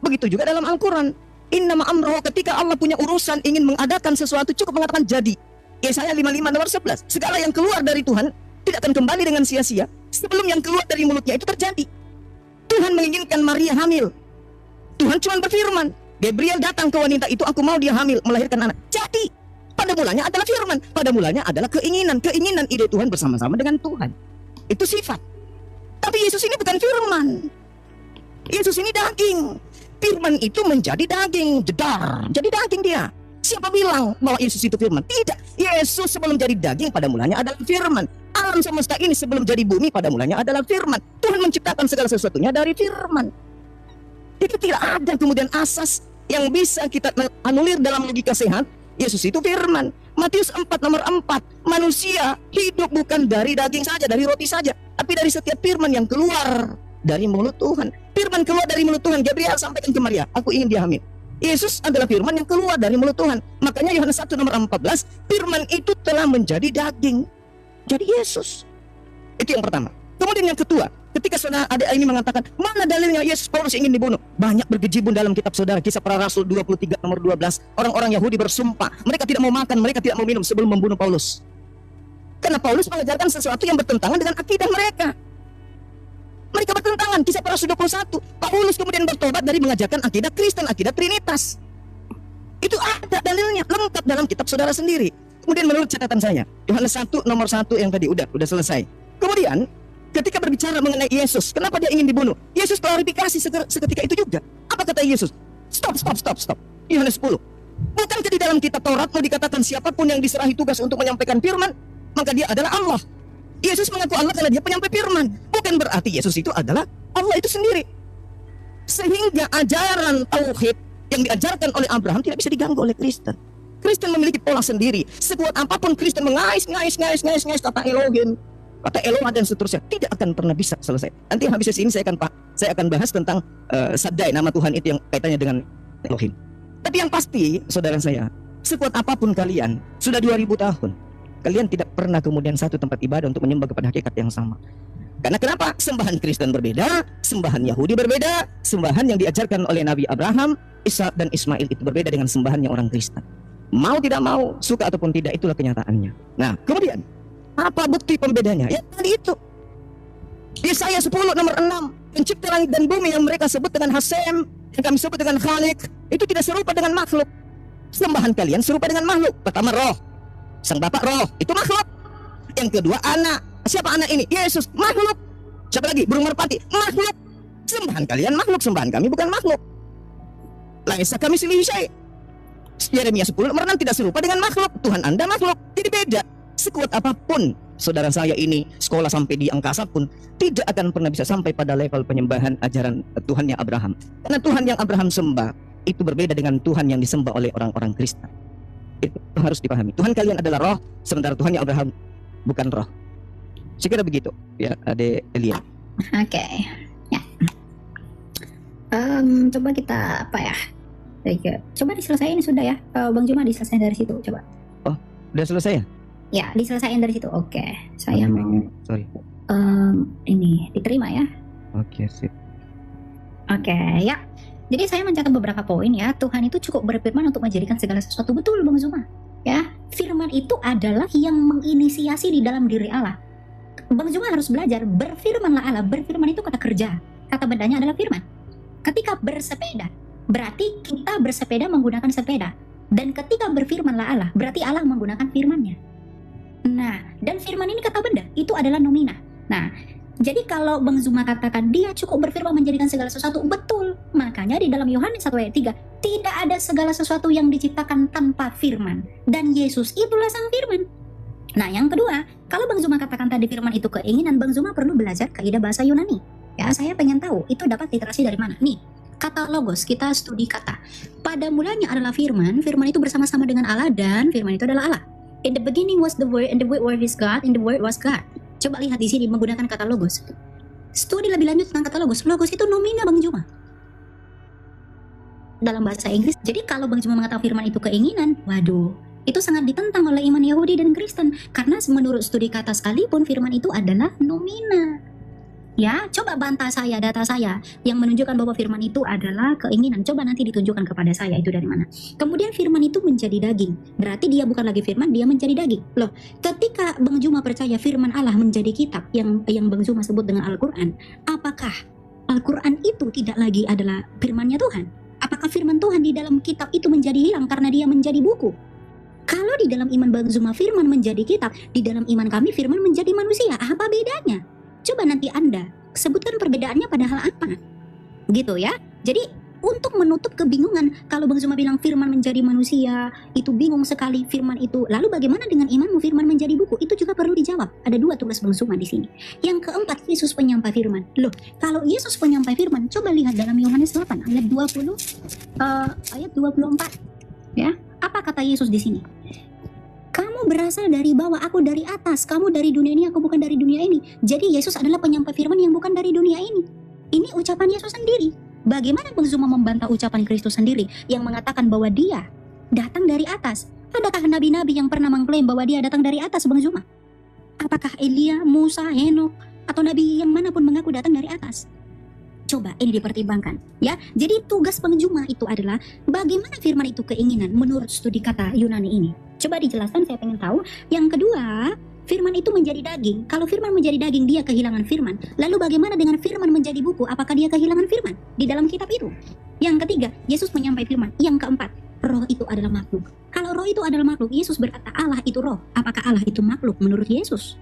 Begitu juga dalam Al-Quran. Innama amroh, ketika Allah punya urusan ingin mengadakan sesuatu, cukup mengatakan jadi. Yesaya 55 nomor 11. Segala yang keluar dari Tuhan tidak akan kembali dengan sia-sia sebelum yang keluar dari mulutnya itu terjadi. Tuhan menginginkan Maria hamil. Tuhan cuma berfirman. Gabriel datang ke wanita itu, aku mau dia hamil, melahirkan anak. Jadi, pada mulanya adalah firman. Pada mulanya adalah keinginan. Keinginan ide Tuhan bersama-sama dengan Tuhan. Itu sifat. Tapi Yesus ini bukan firman. Yesus ini daging. Firman itu menjadi daging. Jedar. Jadi daging dia. Siapa bilang bahwa Yesus itu firman? Tidak. Yesus sebelum jadi daging pada mulanya adalah firman. Alam semesta ini sebelum jadi bumi pada mulanya adalah firman. Tuhan menciptakan segala sesuatunya dari firman. Itu tidak ada kemudian asas yang bisa kita anulir dalam logika sehat. Yesus itu firman. Matius 4 nomor 4. Manusia hidup bukan dari daging saja, dari roti saja, tapi dari setiap firman yang keluar dari mulut Tuhan. Firman keluar dari mulut Tuhan. Gabriel sampaikan ke Maria, aku ingin dia hamil. Yesus adalah firman yang keluar dari mulut Tuhan. Makanya Yohanes 1 nomor 14, firman itu telah menjadi daging. Jadi Yesus. Itu yang pertama. Kemudian yang kedua, ketika saudara adik ini mengatakan, mana dalilnya Yesus Paulus ingin dibunuh? Banyak bergejibun dalam kitab saudara. Kisah para Rasul 23 nomor 12. Orang-orang Yahudi bersumpah, mereka tidak mau makan, mereka tidak mau minum sebelum membunuh Paulus. Karena Paulus mengajarkan sesuatu yang bertentangan dengan akidah mereka. Mereka bertentangan. Kisah para Rasul 21. Paulus kemudian bertobat dari mengajarkan akidah Kristen, akidah Trinitas. Itu ada dalilnya, lengkap dalam kitab saudara sendiri. Kemudian menurut catatan saya, Yohanes 1 nomor 1 yang tadi udah selesai. Kemudian ketika berbicara mengenai Yesus, kenapa dia ingin dibunuh? Yesus klarifikasi seketika itu juga. Apa kata Yesus? Stop. Yohanes 10. Bukankah di dalam kitab Taurat mau dikatakan siapapun yang diserahi tugas untuk menyampaikan firman, maka dia adalah Allah. Yesus mengaku Allah karena dia penyampai firman. Bukan berarti Yesus itu adalah Allah itu sendiri. Sehingga ajaran tauhid yang diajarkan oleh Abraham tidak bisa diganggu oleh Kristen. Kristen memiliki pola sendiri. Sekuat apapun Kristen mengais kata Elohim, kata Eloah dan seterusnya, tidak akan pernah bisa selesai. Nanti habis sini saya akan bahas tentang Shaddai, nama Tuhan itu yang kaitannya dengan Elohim. Tapi yang pasti, saudara saya, sekuat apapun kalian, sudah 2000 tahun, kalian tidak pernah kemudian satu tempat ibadah untuk menyembah kepada hakikat yang sama. Karena kenapa? Sembahan Kristen berbeda, sembahan Yahudi berbeda, sembahan yang diajarkan oleh Nabi Abraham, Ishak dan Ismail itu berbeda dengan sembahan yang orang Kristen. Mau tidak mau, suka ataupun tidak, itulah kenyataannya. Nah, kemudian apa bukti pembedanya? Ya tadi itu. Yesaya 10 nomor 6, pencipta langit dan bumi yang mereka sebut dengan Hasem, yang kami sebut dengan Khalik, itu tidak serupa dengan makhluk. Sembahan kalian serupa dengan makhluk. Pertama roh, sang bapak roh, itu makhluk. Yang kedua anak. Siapa anak ini? Yesus, makhluk. Siapa lagi? Burung merpati, makhluk. Sembahan kalian makhluk, sembahan kami bukan makhluk. Laisa kami silih. Yeremia 10 nomor 6 tidak serupa dengan makhluk. Tuhan Anda makhluk, jadi beda. Sekuat apapun saudara saya ini sekolah sampai di angkasa pun tidak akan pernah bisa sampai pada level penyembahan ajaran Tuhannya Abraham. Karena Tuhan yang Abraham sembah itu berbeda dengan Tuhan yang disembah oleh orang-orang Kristen. Itu harus dipahami. Tuhan kalian adalah roh, sementara Tuhan yang Abraham bukan roh. Sekira begitu ya, Ade Elia. Oke. Ya. Coba kita apa ya? Coba diselesaikan sudah ya, Bang Juma, diselesaikan dari situ coba. Oh, udah selesai ya? Ya, diselesaikan dari situ. Oke, saya mau ini diterima ya. Oke, sip. Oke, ya. Jadi saya mencatat beberapa poin ya. Tuhan itu cukup berfirman untuk menjadikan segala sesuatu. Betul, Bang Zuma. Ya, firman itu adalah yang menginisiasi di dalam diri Allah. Bang Zuma harus belajar, berfirmanlah Allah. Berfirman itu kata kerja. Kata bendanya adalah firman. Ketika bersepeda, berarti kita bersepeda menggunakan sepeda. Dan ketika berfirmanlah Allah, berarti Allah menggunakan firman-Nya. Nah, dan firman ini kata benda, itu adalah nomina. Nah, jadi kalau Bang Zuma katakan dia cukup berfirman menjadikan segala sesuatu, betul. Makanya di dalam Yohanes 1 ayat 3, tidak ada segala sesuatu yang diciptakan tanpa firman. Dan Yesus itulah sang firman. Nah, yang kedua, kalau Bang Zuma katakan tadi firman itu keinginan, Bang Zuma perlu belajar kaidah bahasa Yunani. Ya, saya pengen tahu itu dapat literasi dari mana. Nih, kata logos, kita studi kata. Pada mulanya adalah firman, firman itu bersama-sama dengan Allah dan firman itu adalah Allah. In the beginning was the word and the word is God and the word was God. Coba lihat di sini menggunakan kata logos. Studi lebih lanjut tentang kata logos. Logos itu nomina Bang Zuma. Dalam bahasa Inggris. Jadi kalau Bang Zuma mengatakan firman itu keinginan, waduh, itu sangat ditentang oleh iman Yahudi dan Kristen. Karena menurut studi kata sekalipun firman itu adalah nomina. Ya, coba bantah saya, data saya yang menunjukkan bahwa firman itu adalah keinginan. Coba nanti ditunjukkan kepada saya itu dari mana. Kemudian firman itu menjadi daging. Berarti dia bukan lagi firman, dia menjadi daging. Loh, ketika Bang Zuma percaya firman Allah menjadi kitab yang Bang Zuma sebut dengan Al-Quran, apakah Al-Quran itu tidak lagi adalah firman-Nya Tuhan? Apakah firman Tuhan di dalam kitab itu menjadi hilang karena dia menjadi buku? Kalau di dalam iman Bang Zuma firman menjadi kitab, di dalam iman kami firman menjadi manusia. Apa bedanya? Coba nanti Anda sebutkan perbedaannya pada hal apa. Gitu ya. Jadi untuk menutup kebingungan, kalau Bang Zuma bilang firman menjadi manusia, itu bingung sekali firman itu. Lalu bagaimana dengan imanmu firman menjadi buku? Itu juga perlu dijawab. Ada dua tugas Bang Zuma di sini. Yang keempat, Yesus penyampai firman. Loh, kalau Yesus penyampai firman, coba lihat dalam Yohanes 8 ayat 20 ayat 24. Ya. Apa kata Yesus di sini? Kamu berasal dari bawah, aku dari atas. Kamu dari dunia ini, aku bukan dari dunia ini. Jadi Yesus adalah penyampai firman yang bukan dari dunia ini. Ini ucapan Yesus sendiri. Bagaimana Bang Zuma membantah ucapan Kristus sendiri yang mengatakan bahwa dia datang dari atas? Adakah nabi-nabi yang pernah mengklaim bahwa dia datang dari atas, Bang Zuma? Apakah Elia, Musa, Henok, atau nabi yang manapun mengaku datang dari atas? Coba ini dipertimbangkan ya. Jadi tugas Bang Zuma itu adalah bagaimana firman itu keinginan menurut studi kata Yunani ini. Coba dijelaskan, saya pengen tahu. Yang kedua, firman itu menjadi daging. Kalau firman menjadi daging, dia kehilangan firman. Lalu bagaimana dengan firman menjadi buku? Apakah dia kehilangan firman di dalam kitab itu? Yang ketiga, Yesus menyampai firman. Yang keempat, roh itu adalah makhluk. Kalau roh itu adalah makhluk, Yesus berkata Allah itu roh. Apakah Allah itu makhluk menurut Yesus?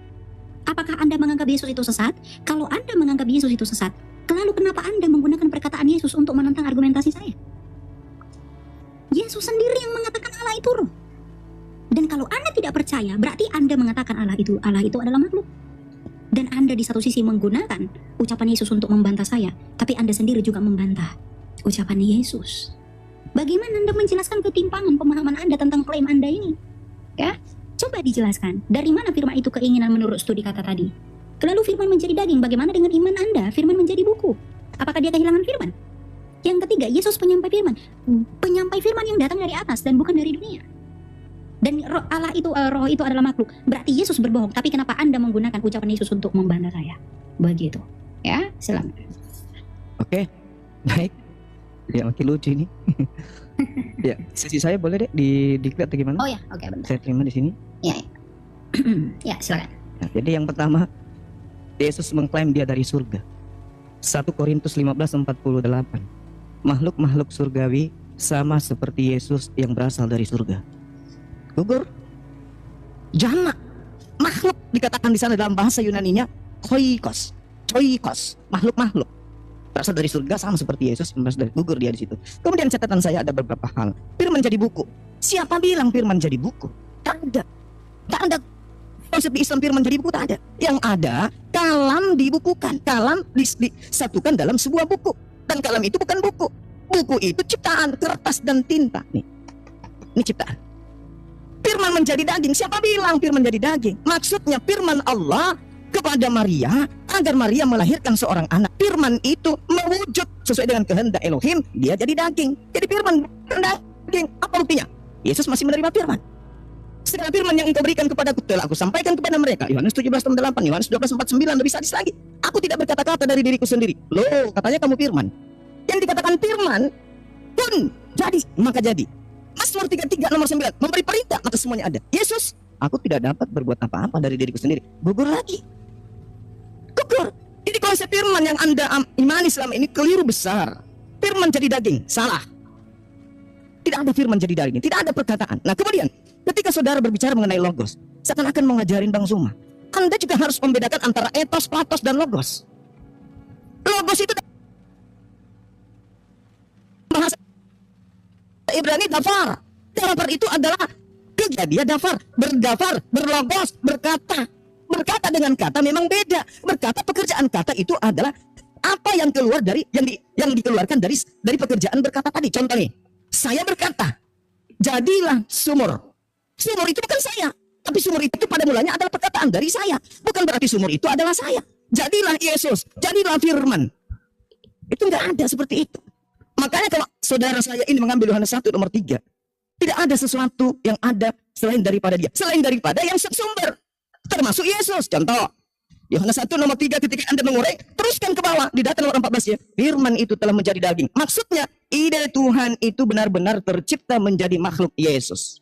Apakah Anda menganggap Yesus itu sesat? Kalau Anda menganggap Yesus itu sesat, lalu kenapa Anda menggunakan perkataan Yesus untuk menentang argumentasi saya? Yesus sendiri yang mengatakan Allah itu roh. Dan kalau Anda tidak percaya, berarti Anda mengatakan Allah itu adalah makhluk. Dan Anda di satu sisi menggunakan ucapan Yesus untuk membantah saya, tapi Anda sendiri juga membantah ucapan Yesus. Bagaimana Anda menjelaskan ketimpangan pemahaman Anda tentang klaim Anda ini? Ya, coba dijelaskan. Dari mana firman itu keinginan menurut studi kata tadi? Lalu firman menjadi daging, bagaimana dengan iman Anda? Firman menjadi buku. Apakah dia kehilangan firman? Yang ketiga, Yesus penyampai firman. Penyampai firman yang datang dari atas dan bukan dari dunia. Dan roh itu adalah makhluk. Berarti Yesus berbohong. Tapi kenapa Anda menggunakan ucapan Yesus untuk membantah saya? Begitu. Ya, silakan. Oke, baik. Ya, makin lucu ini. Ya, sesi saya boleh deh diklik atau gimana? Oh ya, oke, bentar. Saya terima di sini. Ya, ya. Ya, silakan. Nah, jadi yang pertama, Yesus mengklaim dia dari surga. 1 Korintus 15:48. Makhluk-makhluk surgawi sama seperti Yesus yang berasal dari surga. Gugur. Jamak. Makhluk dikatakan di sana dalam bahasa Yunaninya koikos. Koikos. Makhluk-makhluk berasal dari surga sama seperti Yesus yang berasal dari gugur dia di situ. Kemudian catatan saya ada beberapa hal. Firman jadi buku. Siapa bilang firman jadi buku? Tak ada. Tak ada konsep di Islam firman jadi buku, tak ada. Yang ada kalam dibukukan, kalam disatukan dalam sebuah buku. Dan kalam itu bukan buku. Buku itu ciptaan, kertas dan tinta. Nih, ini ciptaan. Firman menjadi daging. Siapa bilang firman jadi daging? Maksudnya firman Allah kepada Maria agar Maria melahirkan seorang anak. Firman itu mewujud sesuai dengan kehendak Elohim. Dia jadi daging. Jadi firman daging. Apa buktinya? Yesus masih menerima firman. Segala firman yang engkau berikan kepadaku telah aku sampaikan kepada mereka. Yohanes 17:8, Yohanes 12:49, lebih sadis lagi. Aku tidak berkata-kata dari diriku sendiri. Loh, katanya kamu firman. Yang dikatakan firman pun jadi, maka jadi. Mazmur 33 nomor 9, memberi perintah maka semuanya ada. Yesus, aku tidak dapat berbuat apa-apa dari diriku sendiri. Gugur lagi. Gugur. Jadi konsep firman yang Anda imani selama ini keliru besar. firman jadi daging. Salah. Tidak ada firman jadi daging, tidak ada perkataan. Nah kemudian ketika saudara berbicara mengenai logos, seakan-akan mau ngajarin Bang Zuma, Anda juga harus membedakan antara etos, patos, dan logos. Logos itu bahasa Ibrani dafar. Dafar itu adalah kejadian dafar, berdafar, berlogos, berkata. Berkata dengan kata memang beda. Berkata, pekerjaan kata itu adalah apa yang keluar dari yang dikeluarkan dari pekerjaan berkata tadi. Contoh nih, saya berkata, jadilah sumur. Sumur itu bukan saya, tapi sumur itu pada mulanya adalah perkataan dari saya. Bukan berarti sumur itu adalah saya. Jadilah Yesus, jadilah firman. Itu nggak ada seperti itu. Makanya kalau saudara saya ini mengambil Yohanes 1 nomor 3, tidak ada sesuatu yang ada selain daripada dia. Selain daripada yang sumber, termasuk Yesus. Contoh, Yohanes 1 nomor 3 ketika Anda mengurai, teruskan ke bawah di data nomor 14 ya. Firman itu telah menjadi daging. Maksudnya, ide Tuhan itu benar-benar tercipta menjadi makhluk Yesus.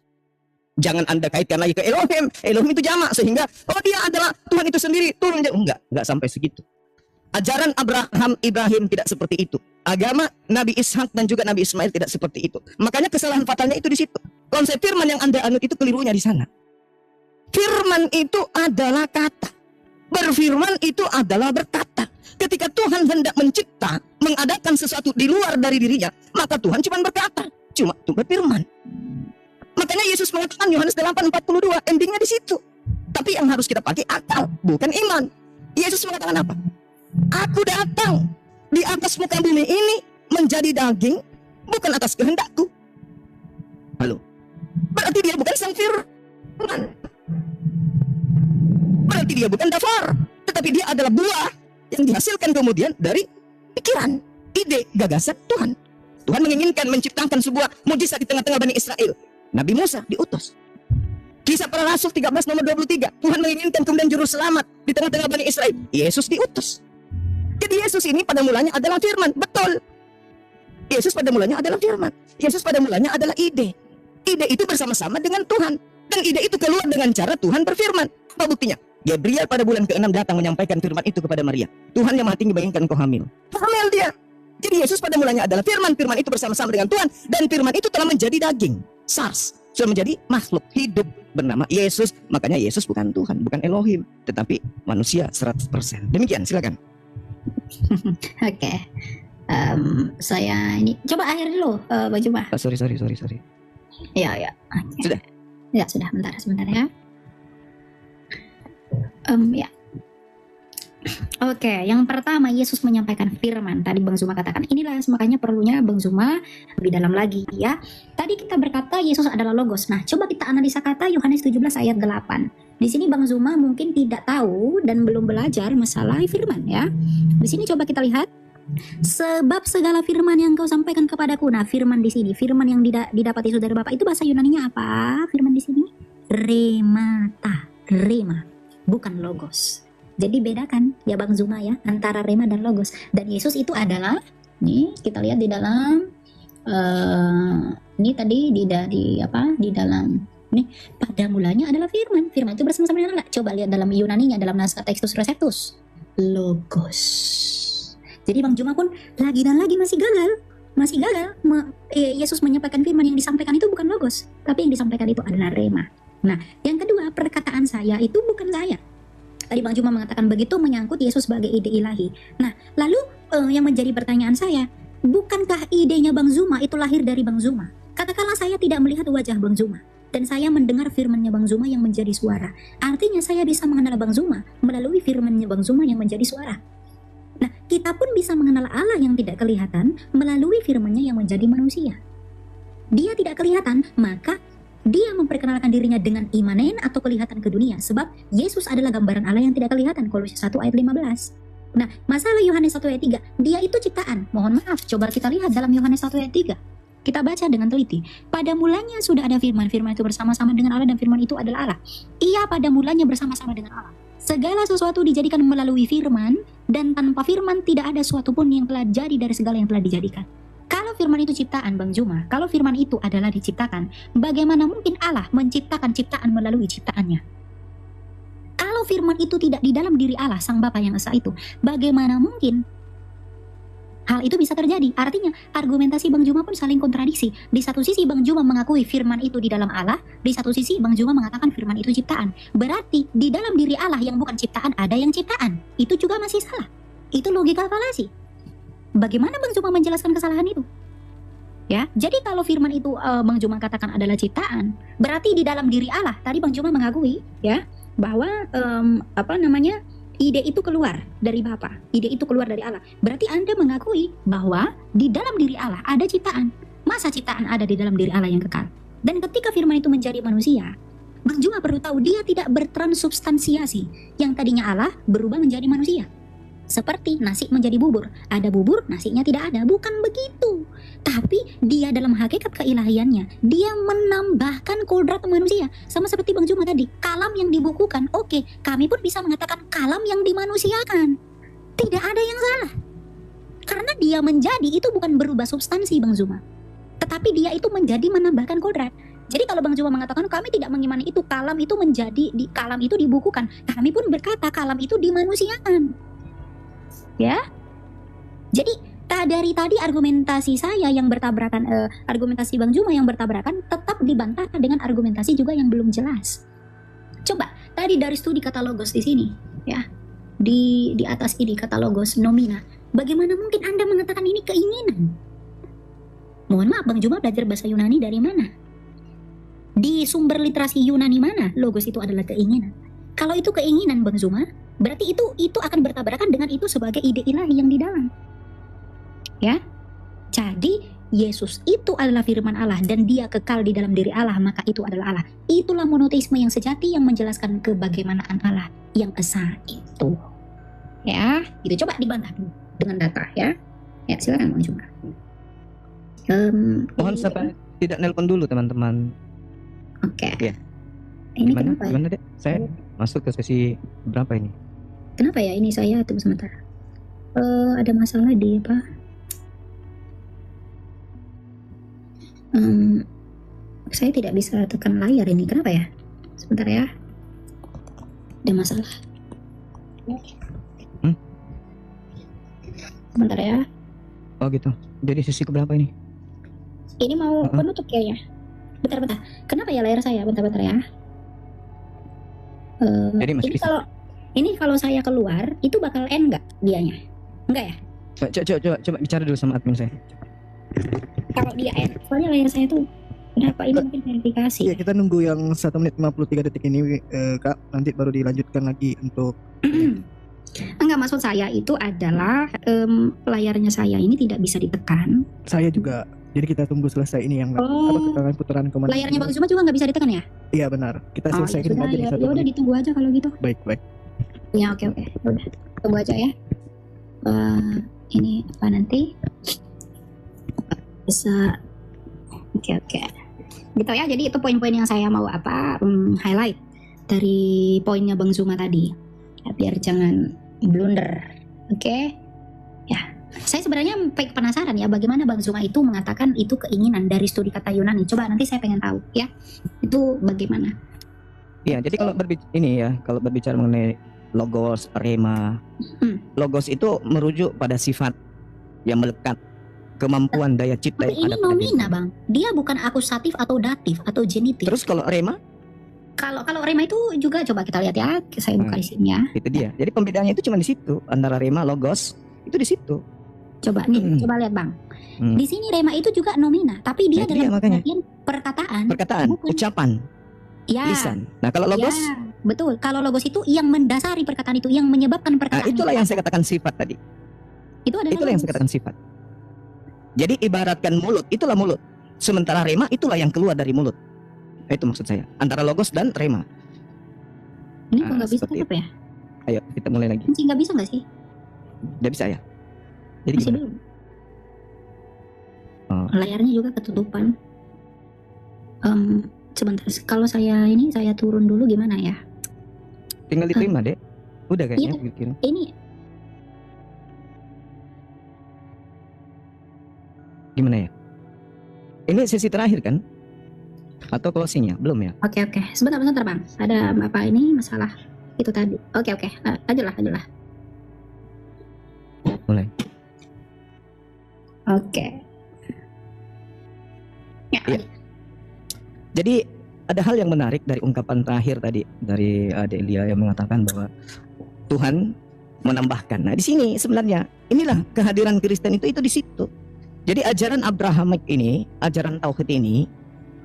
Jangan Anda kaitkan lagi ke Elohim. Elohim itu jamak sehingga dia adalah Tuhan itu sendiri turun. Enggak sampai segitu. Ajaran Abraham, Ibrahim tidak seperti itu. Agama Nabi Ishak dan juga Nabi Ismail tidak seperti itu. Makanya kesalahan fatalnya itu di situ. Konsep firman yang Anda anut itu kelirunya di sana. Firman itu adalah kata. Berfirman itu adalah berkata. Ketika Tuhan hendak mencipta, mengadakan sesuatu di luar dari dirinya, maka Tuhan cuma berkata, cuma berfirman. Makanya Yesus mengatakan Yohanes 8:42, endingnya di situ. Tapi yang harus kita pakai akal, bukan iman. Yesus mengatakan apa? Aku datang di atas muka bumi ini menjadi daging, bukan atas kehendakku. Halo. Berarti dia bukan sang firman. Berarti dia bukan dafar, tetapi dia adalah buah yang dihasilkan kemudian dari pikiran, ide, gagasan Tuhan. Tuhan menginginkan menciptakan sebuah mujizat di tengah-tengah Bani Israel. Nabi Musa diutus. Kisah para Rasul 13 nomor 23. Tuhan menginginkan kemudian juru selamat di tengah-tengah Bani Israel. Yesus diutus. Jadi Yesus ini pada mulanya adalah firman. Betul. Yesus pada mulanya adalah firman. Yesus pada mulanya adalah ide. Ide itu bersama-sama dengan Tuhan. Dan ide itu keluar dengan cara Tuhan berfirman. Apa buktinya? Gabriel pada bulan ke-6 datang menyampaikan firman itu kepada Maria. Tuhan yang Maha Tinggi bayangkan kau hamil. Hamil dia. Jadi Yesus pada mulanya adalah firman. Firman itu bersama-sama dengan Tuhan. Dan firman itu telah menjadi daging. SARS. Sudah menjadi makhluk hidup bernama Yesus. Makanya Yesus bukan Tuhan, bukan Elohim, tetapi manusia 100%. Demikian, silakan. Oke. Saya ini coba akhir dulu, Bang Juma. Sorry. Ya. Okay. Sudah? Ya, sudah. Sebentar ya. Ya. Oke, yang pertama Yesus menyampaikan firman. Tadi Bang Zuma katakan inilah, makanya perlunya Bang Zuma lebih dalam lagi ya. Tadi kita berkata Yesus adalah logos. Nah, coba kita analisa kata Yohanes 17 ayat 8. Di sini Bang Zuma mungkin tidak tahu dan belum belajar masalah firman ya. Di sini coba kita lihat. Sebab segala firman yang kau sampaikan kepadaku. Nah, firman di sini, firman yang didapati saudara Bapak itu bahasa Yunaninya apa? Firman di sini rema, bukan logos. Jadi bedakan ya Bang Zuma ya antara rema dan logos. Dan Yesus itu adalah, nih kita lihat di dalam ini tadi di dalam nih pada mulanya adalah firman. Firman itu bersama-sama dengan Allah. Coba lihat dalam Yunaninya, dalam naskah Textus Receptus, logos. Jadi Bang Zuma pun lagi dan lagi masih gagal. Yesus menyampaikan firman, yang disampaikan itu bukan logos, tapi yang disampaikan itu adalah rema. Nah, yang kedua, perkataan saya itu bukan saya. Tadi Bang Zuma mengatakan begitu menyangkut Yesus sebagai ide ilahi. Nah, lalu yang menjadi pertanyaan saya, bukankah idenya Bang Zuma itu lahir dari Bang Zuma? Katakanlah saya tidak melihat wajah Bang Zuma, dan saya mendengar firmannya Bang Zuma yang menjadi suara. Artinya saya bisa mengenal Bang Zuma melalui firmannya Bang Zuma yang menjadi suara. Nah, kita pun bisa mengenal Allah yang tidak kelihatan melalui firmannya yang menjadi manusia. Dia tidak kelihatan, maka dia memperkenalkan dirinya dengan imanen atau kelihatan ke dunia. Sebab Yesus adalah gambaran Allah yang tidak kelihatan. Kolose 1 ayat 15. Nah, masalah Yohanes 1 ayat 3. Dia itu ciptaan. Mohon maaf, coba kita lihat dalam Yohanes 1 ayat 3. Kita baca dengan teliti. Pada mulanya sudah ada firman. Firman itu bersama-sama dengan Allah dan firman itu adalah Allah. Ia pada mulanya bersama-sama dengan Allah. Segala sesuatu dijadikan melalui firman. Dan tanpa firman tidak ada sesuatu pun yang telah jadi dari segala yang telah dijadikan. Kalau firman itu ciptaan Bang Zuma, kalau firman itu adalah diciptakan, bagaimana mungkin Allah menciptakan ciptaan melalui ciptaannya? Kalau firman itu tidak di dalam diri Allah, Sang Bapa yang Esa itu, bagaimana mungkin Hal itu bisa terjadi. Artinya argumentasi Bang Juma pun saling kontradiksi. Di satu sisi Bang Juma mengakui firman itu di dalam Allah, di satu sisi Bang Juma mengatakan firman itu ciptaan. Berarti di dalam diri Allah yang bukan ciptaan ada yang ciptaan. Itu juga masih salah. Itu logika falasi. Bagaimana Bang Juma menjelaskan kesalahan itu? Ya, jadi kalau firman itu Bang Juma katakan adalah ciptaan, berarti di dalam diri Allah. Tadi Bang Juma mengakui ya bahwa ide itu keluar dari Bapa, ide itu keluar dari Allah. Berarti Anda mengakui bahwa di dalam diri Allah ada ciptaan. Masa ciptaan ada di dalam diri Allah yang kekal? Dan ketika firman itu menjadi manusia, Bang Juma perlu tahu dia tidak bertransubstansiasi. Yang tadinya Allah berubah menjadi manusia. Seperti nasi menjadi bubur. Ada bubur, nasinya tidak ada. Bukan begitu. Tapi dia dalam hakikat keilahiannya, dia menambahkan kodrat manusia. Sama seperti Bang Juma tadi, kalam yang dibukukan. Oke, kami pun bisa mengatakan kalam yang dimanusiakan. Tidak ada yang salah. Karena dia menjadi, itu bukan berubah substansi Bang Juma. Tetapi dia itu menjadi menambahkan kodrat. Jadi kalau Bang Juma mengatakan kami tidak mengimani itu, kalam itu menjadi, kalam itu dibukukan. Kami pun berkata kalam itu dimanusiakan. Ya, jadi dari tadi argumentasi saya yang bertabrakan, argumentasi Bang Juma yang bertabrakan tetap dibantah dengan argumentasi juga yang belum jelas. Coba tadi dari studi kata logos di sini, ya, di atas ini kata logos nomina. Bagaimana mungkin Anda mengatakan ini keinginan? Mohon maaf, Bang Juma belajar bahasa Yunani dari mana? Di sumber literasi Yunani mana logos itu adalah keinginan? Kalau itu keinginan Bang Juma, berarti itu akan bertabrakan dengan itu sebagai ide ilahi yang di dalam. Ya. Jadi Yesus itu adalah firman Allah dan dia kekal di dalam diri Allah, maka itu adalah Allah. Itulah monoteisme yang sejati yang menjelaskan kebagaimanaan Allah yang esa itu. Ya, itu coba dibantah dulu dengan data ya. Ya, silakan Bang Juma. Mohon sampai tidak nelpon dulu teman-teman. Oke. Ya. Ini Gimana? kenapa ya? Gimana deh? Saya masuk ke sesi berapa ini? Kenapa ya ini saya tunggu sebentar. Ada masalah di apa? Saya tidak bisa tekan layar ini. Kenapa ya? Sebentar ya. Ada masalah. Sebentar ya. Oh gitu. Jadi sesi keberapa ini? Ini mau penutup kayaknya. Bentar. Kenapa ya layar saya? Bentar ya. Jadi masih Ini bisa. kalau saya keluar itu bakal end nggak dianya? Enggak ya? Coba bicara dulu sama admin saya. Kalau dia end, soalnya layar saya tuh kenapa ini mungkin verifikasi. Iya, kita nunggu yang 1 menit 53 detik ini, Kak. Nanti baru dilanjutkan lagi untuk Enggak, maksud saya itu adalah layarnya saya ini tidak bisa ditekan. saya juga. Jadi kita tunggu selesai ini yang putaran kemana? Layarnya Bang Zuma juga nggak bisa ditekan ya? Iya benar. Kita Oh, ya selesaikan sudah, aja di ya 1 udah menit. ditunggu aja kalau gitu. Baik. Ya oke. Udah tunggu aja ya. Ini apa nanti bisa oke. Gitu ya. Jadi itu poin-poin yang saya mau highlight dari poinnya Bang Zuma tadi. Ya, biar jangan blunder. Oke. Ya. Saya sebenarnya penasaran ya bagaimana Bang Zuma itu mengatakan itu keinginan dari studi kata Yunani. Coba nanti saya pengen tahu ya. Itu bagaimana? Iya, jadi kalau berbicara mengenai logos, rema, logos itu merujuk pada sifat yang melekat, kemampuan daya cipta Tapi yang ini ada pada diri. nomina Bang. Dia bukan akusatif atau datif atau genitif. Terus kalau rema, Kalau rema itu juga coba kita lihat ya. Saya buka isinya. itu dia. Jadi pembedaannya itu cuma di situ antara rema, logos, itu di situ. Coba coba lihat Bang. Hmm. Di sini rema itu juga nomina, tapi dia Nah, itu dalam dia makanya. pengertian perkataan. Perkataan, Bukan. ucapan, Ya. lisan. Nah, kalau logos, Ya, betul. Kalau logos itu yang mendasari perkataan itu, yang menyebabkan nah, perkataan. itulah yang saya katakan sifat tadi. Itu adalah Itulah yang saya logos. katakan sifat. Jadi ibaratkan mulut, itulah mulut. Sementara rema itulah yang keluar dari mulut. Itu maksud saya. Antara logos dan rema. Ini kok nggak bisa seperti tetap ya? Ayo kita mulai lagi. Masih nggak bisa nggak sih? Udah bisa ya? Jadi Masih gimana? belum. Oh. Layarnya juga ketutupan. Sebentar. Kalau saya turun dulu gimana ya? Tinggal diterima, Dek. Udah kayaknya Iya. bikin. Ini Gimana ya? Ini sesi terakhir kan? Atau closingnya? Belum ya? oke. Sebentar Bang. Ada apa ini masalah itu tadi? Oke. Lanjutlah. Mulai. Oke. Ya, Iya. Jadi ada hal yang menarik dari ungkapan terakhir tadi dari Delia yang mengatakan bahwa Tuhan menambahkan. Nah, di sini sebenarnya inilah kehadiran Kristen itu di situ. Jadi ajaran Abrahamik ini, ajaran tauhid ini,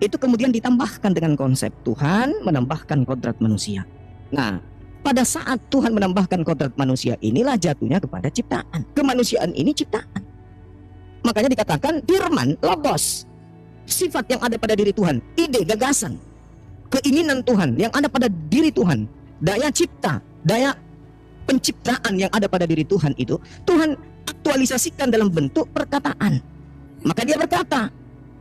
itu kemudian ditambahkan dengan konsep Tuhan menambahkan kodrat manusia. Nah, pada saat Tuhan menambahkan kodrat manusia, inilah jatuhnya kepada ciptaan. Kemanusiaan ini ciptaan. Makanya dikatakan firman, logos, sifat yang ada pada diri Tuhan, ide, gagasan, keinginan Tuhan yang ada pada diri Tuhan, daya cipta, daya penciptaan yang ada pada diri Tuhan itu Tuhan aktualisasikan dalam bentuk perkataan. Maka dia berkata,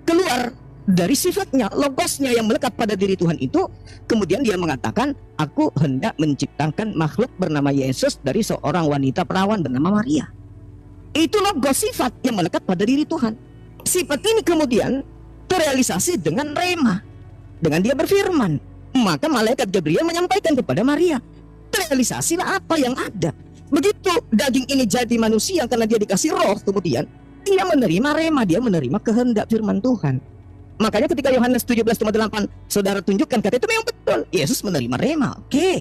keluar dari sifatnya, logosnya yang melekat pada diri Tuhan itu, kemudian dia mengatakan, aku hendak menciptakan makhluk bernama Yesus dari seorang wanita perawan bernama Maria. Itu logos, sifat yang melekat pada diri Tuhan. Sifat ini kemudian terrealisasi dengan rema, dengan dia berfirman. Maka malaikat Gabriel menyampaikan kepada Maria, terrealisasilah apa yang ada. Begitu daging ini jadi manusia karena dia dikasih roh, kemudian dia menerima rema, dia menerima kehendak firman Tuhan. Makanya ketika Yohanes 17:8 saudara tunjukkan kata itu memang betul, Yesus menerima rema. Oke,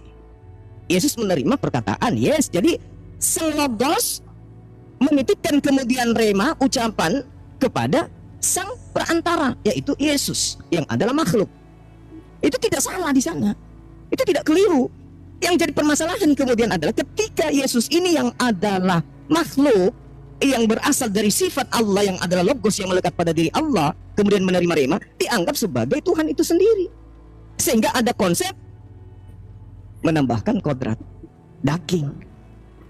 Yesus menerima perkataan, yes. Jadi selogos menitipkan kemudian rema, ucapan kepada sang perantara, yaitu Yesus yang adalah makhluk. Itu tidak salah di sana, itu tidak keliru. Yang jadi permasalahan kemudian adalah ketika Yesus ini yang adalah makhluk yang berasal dari sifat Allah yang adalah logos yang melekat pada diri Allah, kemudian menerima rema, dianggap sebagai Tuhan itu sendiri. Sehingga ada konsep menambahkan kodrat daging.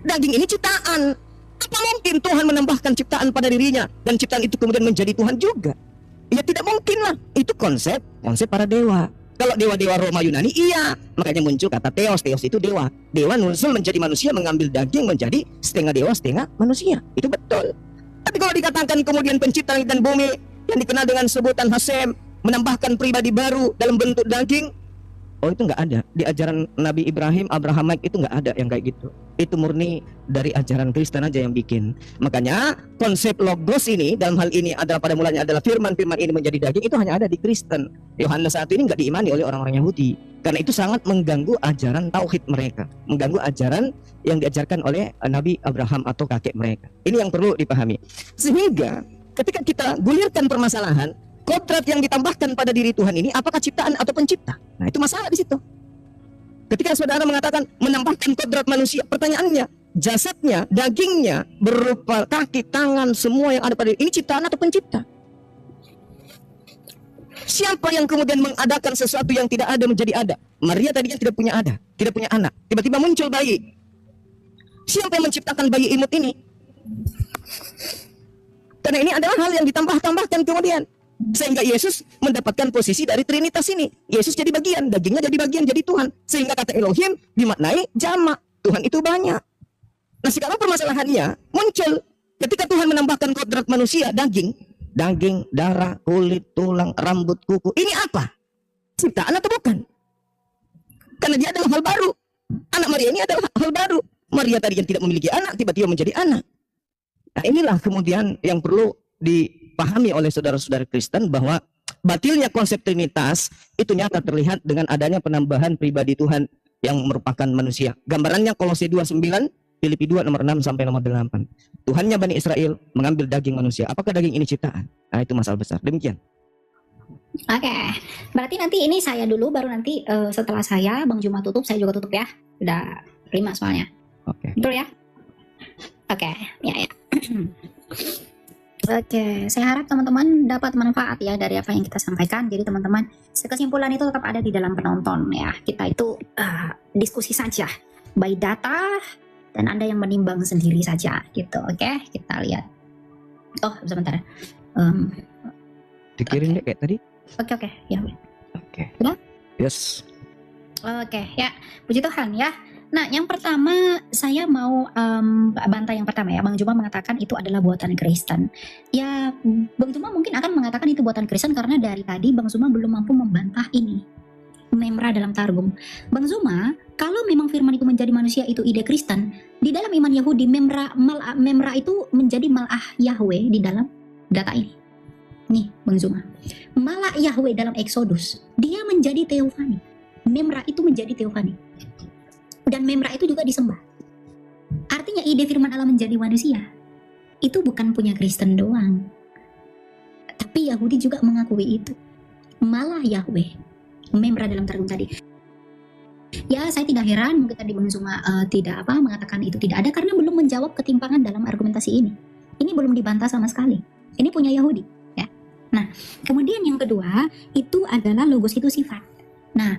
Daging ini ciptaan. Apa mungkin Tuhan menambahkan ciptaan pada dirinya dan ciptaan itu kemudian menjadi Tuhan juga? Ya tidak mungkin lah. Itu konsep para dewa. Kalau dewa-dewa Roma Yunani, iya. Makanya muncul kata Theos. Theos itu dewa. Dewa nusul menjadi manusia, mengambil daging menjadi setengah dewa, setengah manusia. Itu betul. Tapi kalau dikatakan kemudian pencipta langit dan bumi yang dikenal dengan sebutan Hasem, menambahkan pribadi baru dalam bentuk daging, oh itu nggak ada. Di ajaran Nabi Ibrahim, Abrahamik itu nggak ada yang kayak gitu. Itu murni dari ajaran Kristen aja yang bikin. Makanya konsep logos ini dalam hal ini adalah pada mulanya adalah firman ini menjadi daging, itu hanya ada di Kristen. Yohanes 1 ini nggak diimani oleh orang-orang Yahudi karena itu sangat mengganggu ajaran tauhid mereka, mengganggu ajaran yang diajarkan oleh Nabi Abraham atau kakek mereka. Ini yang perlu dipahami. Sehingga ketika kita gulirkan permasalahan kodrat yang ditambahkan pada diri Tuhan ini, apakah ciptaan atau pencipta? Nah itu masalah di situ. Ketika saudara mengatakan menambahkan kodrat manusia, pertanyaannya, jasadnya, dagingnya, berupa kaki, tangan, semua yang ada pada diri, ini ciptaan atau pencipta? Siapa yang kemudian mengadakan sesuatu yang tidak ada menjadi ada? Maria tadinya tidak punya anak, tiba-tiba muncul bayi. Siapa yang menciptakan bayi imut ini? Karena ini adalah hal yang ditambah-tambahkan kemudian. Sehingga Yesus mendapatkan posisi dari Trinitas ini. Yesus jadi bagian, dagingnya jadi bagian, jadi Tuhan. Sehingga kata Elohim dimaknai jamak. Tuhan itu banyak. Nah sekarang permasalahannya muncul ketika Tuhan menambahkan kodrat manusia, daging, darah, kulit, tulang, rambut, kuku. Ini apa? Ciptaan atau bukan? Karena dia adalah hal baru. Anak Maria ini adalah hal baru. Maria tadi yang tidak memiliki anak, tiba-tiba menjadi anak. Nah inilah kemudian yang perlu dipahami oleh saudara-saudara Kristen, bahwa batilnya konsep Trinitas itu nyata terlihat dengan adanya penambahan pribadi Tuhan yang merupakan manusia. Gambarannya Kolose 2:9, Filipi 2 nomor 6 sampai nomor 8. Tuhannya Bani Israel mengambil daging manusia. Apakah daging ini ciptaan? Nah itu masalah besar. Demikian. Oke, berarti nanti ini saya dulu, baru nanti setelah saya Bang Juma tutup, saya juga tutup ya. Udah 5 soalnya. Oke. Betul ya? Oke, ya. Oke, saya harap teman-teman dapat manfaat ya dari apa yang kita sampaikan. Jadi teman-teman, kesimpulan itu tetap ada di dalam penonton ya. Kita itu diskusi saja by data dan Anda yang menimbang sendiri saja gitu. Oke, kita lihat. Oh, sebentar. Dikirim deh kayak tadi. Oke, ya. Oke. Sudah? Yes. Oke, ya. Puji Tuhan ya. Nah, yang pertama saya mau bantah yang pertama ya. Bang Juma mengatakan itu adalah buatan Kristen. Ya, Bang Juma mungkin akan mengatakan itu buatan Kristen karena dari tadi Bang Juma belum mampu membantah ini. Memra dalam Targum. Bang Zuma, kalau memang firman itu menjadi manusia itu ide Kristen, di dalam iman Yahudi memra itu menjadi malah Yahweh di dalam data ini. Nih, Bang Zuma. Malah Yahweh dalam Exodus, dia menjadi teofani. Memra itu menjadi teofani. Dan Memra itu juga disembah. Artinya ide firman Allah menjadi manusia itu bukan punya Kristen doang. Tapi Yahudi juga mengakui itu. Malah Yahweh, Memra dalam targum tadi. Ya, saya tidak heran mungkin tadi Bang Zuma tidak mengatakan itu tidak ada karena belum menjawab ketimpangan dalam argumentasi ini. Ini belum dibantah sama sekali. Ini punya Yahudi, ya. Nah, kemudian yang kedua itu adalah logos itu sifat. Nah,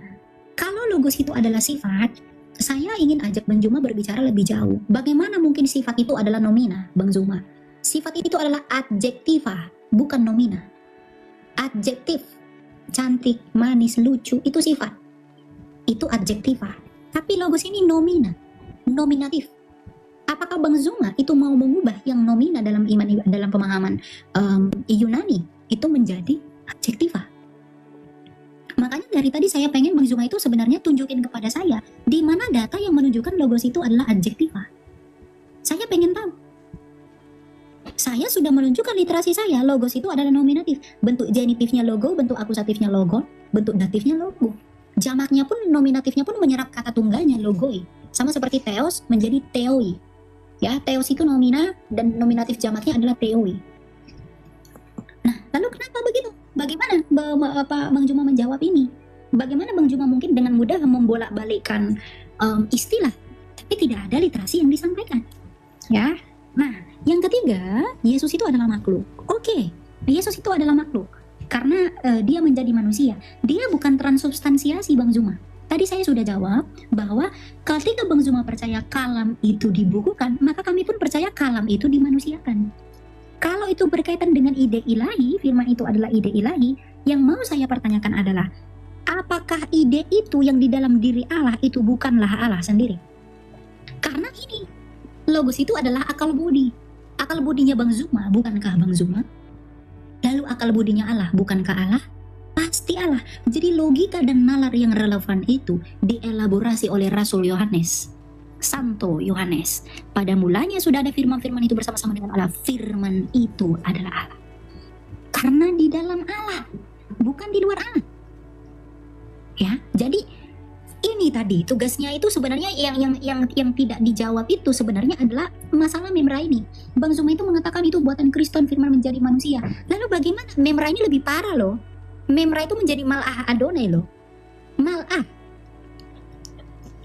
kalau logos itu adalah sifat, saya ingin ajak Bang Zuma berbicara lebih jauh. Bagaimana mungkin sifat itu adalah nomina, Bang Zuma? Sifat itu adalah adjektiva, bukan nomina. Adjektif, cantik, manis, lucu, itu sifat. Itu adjektiva. Tapi logos ini nomina, nominatif. Apakah Bang Zuma itu mau mengubah yang nomina dalam iman, dalam pemahaman Yunani itu menjadi adjektiva? Makanya dari tadi saya pengen Bang Zuma itu sebenarnya tunjukin kepada saya di mana data yang menunjukkan logos itu adalah adjektiva. Saya pengen tahu. Saya sudah menunjukkan literasi saya, logos itu adalah nominatif. Bentuk genitifnya logo, bentuk akusatifnya logon, bentuk datifnya logo. Jamaknya pun, nominatifnya pun menyerap kata tunggalnya, logoi. Sama seperti theos menjadi theoi. Ya, theos itu nomina dan nominatif jamaknya adalah theoi. Nah, lalu kenapa begitu? Bagaimana Bang Zuma menjawab ini? Bagaimana Bang Zuma mungkin dengan mudah membolak-balikkan istilah, tapi tidak ada literasi yang disampaikan? Ya, nah, yang ketiga, Yesus itu adalah makhluk. Oke, Yesus itu adalah makhluk karena dia menjadi manusia. Dia bukan transubstansiasi, Bang Zuma. Tadi saya sudah jawab bahwa ketika Bang Zuma percaya kalam itu dibukukan, maka kami pun percaya kalam itu dimanusiakan. Kalau itu berkaitan dengan ide ilahi, firman itu adalah ide ilahi, yang mau saya pertanyakan adalah, apakah ide itu yang di dalam diri Allah itu bukanlah Allah sendiri? Karena ini, logos itu adalah akal budi. Akal budinya Bang Zuma, bukankah Bang Zuma? Lalu akal budinya Allah, bukankah Allah? Pasti Allah. Jadi logika dan nalar yang relevan itu dielaborasi oleh Rasul Yohanes, Santo Yohanes. Pada mulanya sudah ada firman-firman itu bersama-sama dengan Allah. Firman itu adalah Allah. Karena di dalam Allah, bukan di luar Allah. Ya, jadi ini tadi tugasnya itu sebenarnya yang tidak dijawab itu sebenarnya adalah masalah Memra ini. Bang Zuma itu mengatakan itu buatan Kristen, firman menjadi manusia. Lalu bagaimana? Memra ini lebih parah loh. Memra itu menjadi Mal'ah Adonai loh. Mal'ah.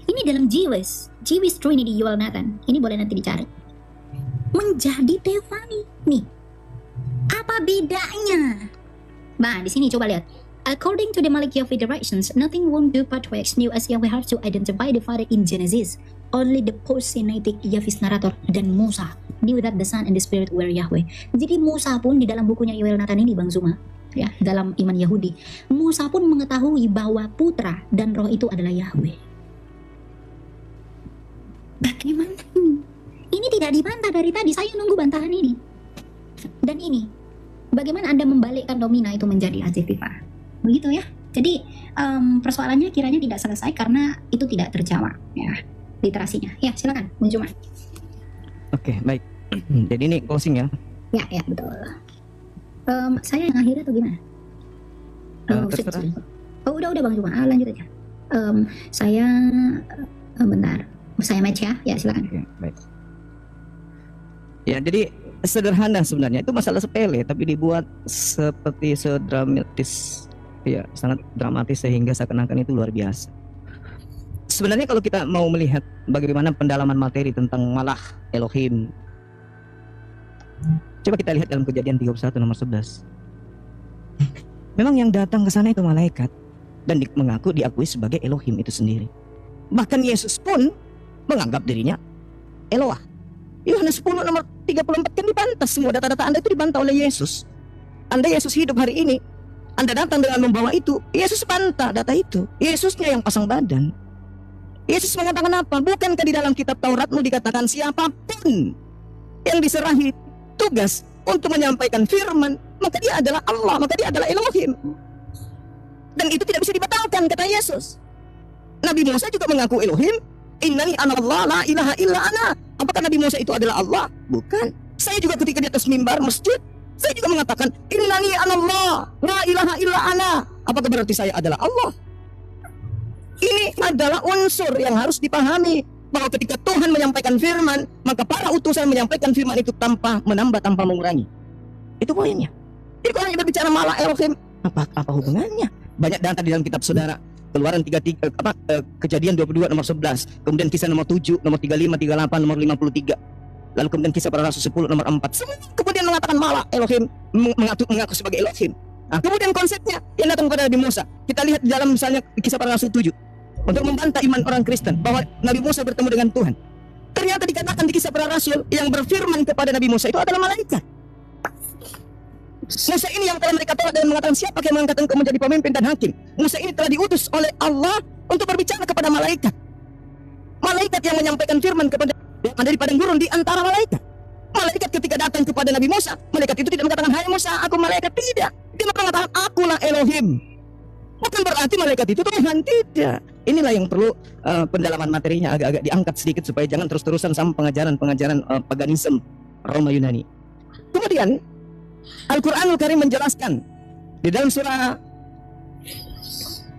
Ini dalam Jewish Trinity Yuval Nathan. Ini boleh nanti dicari. Menjadi Teofani. Nih. Apa bedanya? Nah, di sini coba lihat. According to the Malachi Federations, nothing won't do patriarchs new as Yahweh have to identify the Father in Genesis. Only the post-Sinaitic Yahweh's narrator dan Musa knew that the Son and the Spirit were Yahweh. Jadi Musa pun di dalam bukunya Yuval Nathan ini, Bang Zuma, ya, dalam iman Yahudi, Musa pun mengetahui bahwa putra dan roh itu adalah Yahweh. Bagaimana ini? Ini tidak dibantah dari tadi, saya nunggu bantahan ini. Dan ini, bagaimana Anda membalikkan domina itu menjadi adjektiva? Begitu ya. Jadi persoalannya kiranya tidak selesai karena itu tidak terjawab ya literasinya. Ya, silakan Bung Zuma. Oke, baik. Jadi ini closing ya. Ya, betul. Saya yang akhir atau gimana? Terserah. Udah Bang Zuma, lanjut aja. Saya bentar. Saya match ya. Ya, silakan. Oke, baik. Ya, jadi sederhana sebenarnya, itu masalah sepele tapi dibuat seperti sedramatis, ya sangat dramatis sehingga seakan-akan itu luar biasa. Sebenarnya kalau kita mau melihat bagaimana pendalaman materi tentang Malah Elohim, coba kita lihat dalam Kejadian 31 nomor 11. Memang yang datang ke sana itu malaikat dan diakui sebagai Elohim itu sendiri. Bahkan Yesus pun menganggap dirinya Eloah. Yohanes 10 nomor 34 kan dibantah, semua data-data Anda itu dibantah oleh Yesus. Anda Yesus hidup hari ini, Anda datang dengan membawa itu, Yesus bantah data itu. Yesusnya yang pasang badan. Yesus mengatakan apa? Bukankah di dalam kitab Tauratmu dikatakan siapapun yang diserahi tugas untuk menyampaikan firman, maka dia adalah Allah, maka dia adalah Elohim. Dan itu tidak bisa dibatalkan, kata Yesus. Nabi Musa juga mengaku Elohim. Innani anallah la ilaha illa ana. Apakah Nabi Musa itu adalah Allah? Bukan. Saya juga ketika di atas mimbar masjid, Saya juga mengatakan innani anallah, la ilaha illa ana. Apakah berarti saya adalah Allah? Ini adalah unsur yang harus dipahami, bahwa ketika Tuhan menyampaikan firman, maka para utusan menyampaikan firman itu tanpa menambah, tanpa mengurangi. Itu poinnya. Jadi kalau hanya berbicara malah Elohim, apa hubungannya? Banyak data di dalam kitab saudara. Keluaran 33, Kejadian 22 nomor 11, kemudian Kisah nomor 7, nomor 35, 38, nomor 53. Lalu kemudian Kisah Para Rasul 10 nomor 4. Semua kemudian mengatakan malah Elohim, mengaku sebagai Elohim. Nah, kemudian konsepnya yang datang kepada Nabi Musa. Kita lihat di dalam misalnya Kisah Para Rasul 7. Untuk membantah iman orang Kristen bahwa Nabi Musa bertemu dengan Tuhan. Ternyata dikatakan di Kisah Para Rasul yang berfirman kepada Nabi Musa itu adalah malaikat. Musa ini yang telah mereka tolak dan mengatakan, siapa yang mengangkat engkau menjadi pemimpin dan hakim? Musa ini telah diutus oleh Allah untuk berbicara kepada malaikat. Malaikat yang menyampaikan firman kepada yang ada di padang gurun di antara malaikat. Malaikat ketika datang kepada Nabi Musa, malaikat itu tidak mengatakan, hai Musa, aku malaikat. Tidak. Dia mengatakan, akulah Elohim. Bukan berarti malaikat itu Tuhan. Tidak. Inilah yang perlu pendalaman materinya agak-agak diangkat sedikit supaya jangan terus-terusan sama pengajaran-pengajaran paganisme Roma Yunani. Kemudian Al-Quranul Karim menjelaskan di dalam surah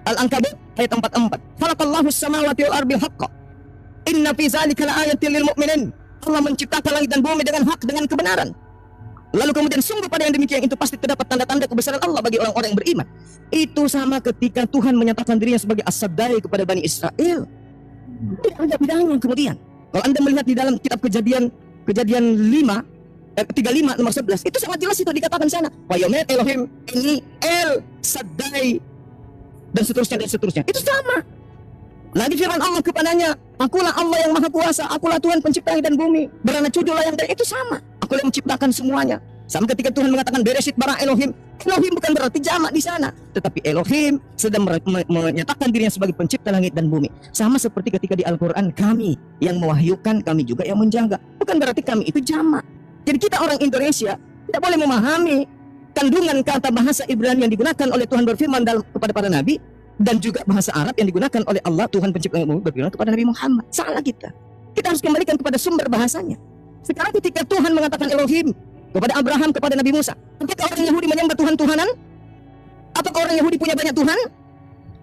Al-Ankabut ayat 44. Khalaqallahu as-samawati wal ardi bil haqq. Inna fi dzalika laayatin lil mu'minin. Allah menciptakan langit dan bumi dengan hak, dengan kebenaran. Lalu kemudian sungguh pada yang demikian itu pasti terdapat tanda-tanda kebesaran Allah bagi orang-orang yang beriman. Itu sama ketika Tuhan menyatakan dirinya sebagai As-Saddai kepada Bani Israel. Tidak ada bedanya kemudian. Kalau Anda melihat di dalam kitab Kejadian 35 nomor 11 itu sangat jelas itu dikatakan sana. Wa yomet Elohim ini El Saddai dan seterusnya. Itu sama. Lagi firman Allah kepadanya, akulah Allah yang maha kuasa, akulah Tuhan pencipta langit dan bumi, berana cujulah yang dari itu sama. Akulah yang menciptakan semuanya. Sama ketika Tuhan mengatakan Bereshit bara Elohim. Elohim bukan berarti jamak di sana, tetapi Elohim sedang menyatakan dirinya sebagai pencipta langit dan bumi. Sama seperti ketika di Al-Quran, kami yang mewahyukan, kami juga yang menjaga. Bukan berarti kami itu jamak. Jadi kita orang Indonesia tidak boleh memahami kandungan kata bahasa Ibrani yang digunakan oleh Tuhan berfirman kepada para nabi, dan juga bahasa Arab yang digunakan oleh Allah Tuhan pencipta langit dan bumi berfirman kepada Nabi Muhammad. Salah kita. Kita harus kembalikan kepada sumber bahasanya. Sekarang ketika Tuhan mengatakan Elohim kepada Abraham, kepada Nabi Musa, apakah orang Yahudi menyembah Tuhan-Tuhanan? Apakah orang Yahudi punya banyak Tuhan?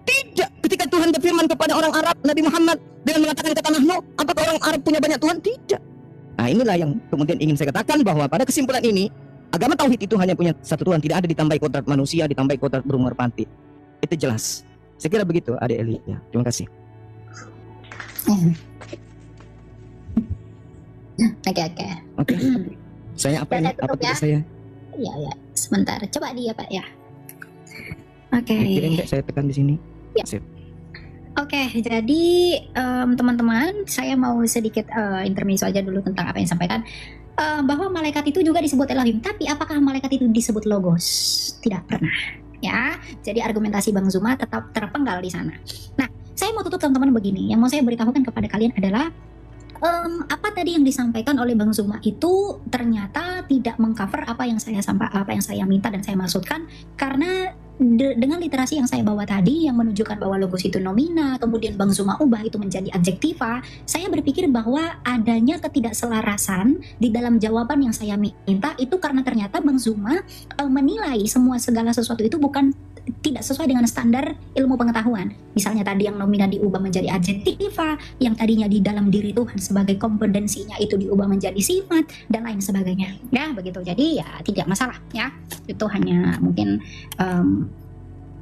Tidak. Ketika Tuhan berfirman kepada orang Arab, Nabi Muhammad dengan mengatakan kata nahnu, apakah orang Arab punya banyak Tuhan? Tidak. Nah, inilah yang kemudian ingin saya katakan, bahwa pada kesimpulan ini agama tauhid itu hanya punya satu Tuhan, tidak ada ditambahi kodrat manusia, ditambahi kodrat burung merpati. Itu jelas. Saya kira begitu, Adik Eli. Ya, terima kasih. Oke. Saya apa ini? Apa tugas saya? Ya. Sebentar. Coba dia, Pak ya. Oke. Kirim saya tekan di sini. Ya. Sip. Oke, jadi teman-teman, saya mau sedikit intermezzo aja dulu tentang apa yang disampaikan. Bahwa malaikat itu juga disebut Elohim, tapi apakah malaikat itu disebut Logos? Tidak pernah. Ya, jadi argumentasi Bang Zuma tetap terpenggal di sana. Nah, saya mau tutup teman-teman begini. Yang mau saya beritahukan kepada kalian adalah apa tadi yang disampaikan oleh Bang Zuma itu ternyata tidak mengcover apa yang saya minta dan saya maksudkan, karena dengan literasi yang saya bawa tadi yang menunjukkan bahwa logos itu nomina, kemudian Bang Zuma ubah itu menjadi adjektiva, saya berpikir bahwa adanya ketidakselarasan di dalam jawaban yang saya minta itu karena ternyata Bang Zuma menilai segala sesuatu itu tidak sesuai dengan standar ilmu pengetahuan. Misalnya tadi yang nomina diubah menjadi adjektiva, yang tadinya di dalam diri Tuhan sebagai kompetensinya itu diubah menjadi sifat dan lain sebagainya. Ya, begitu. Jadi ya tidak masalah ya. Itu hanya mungkin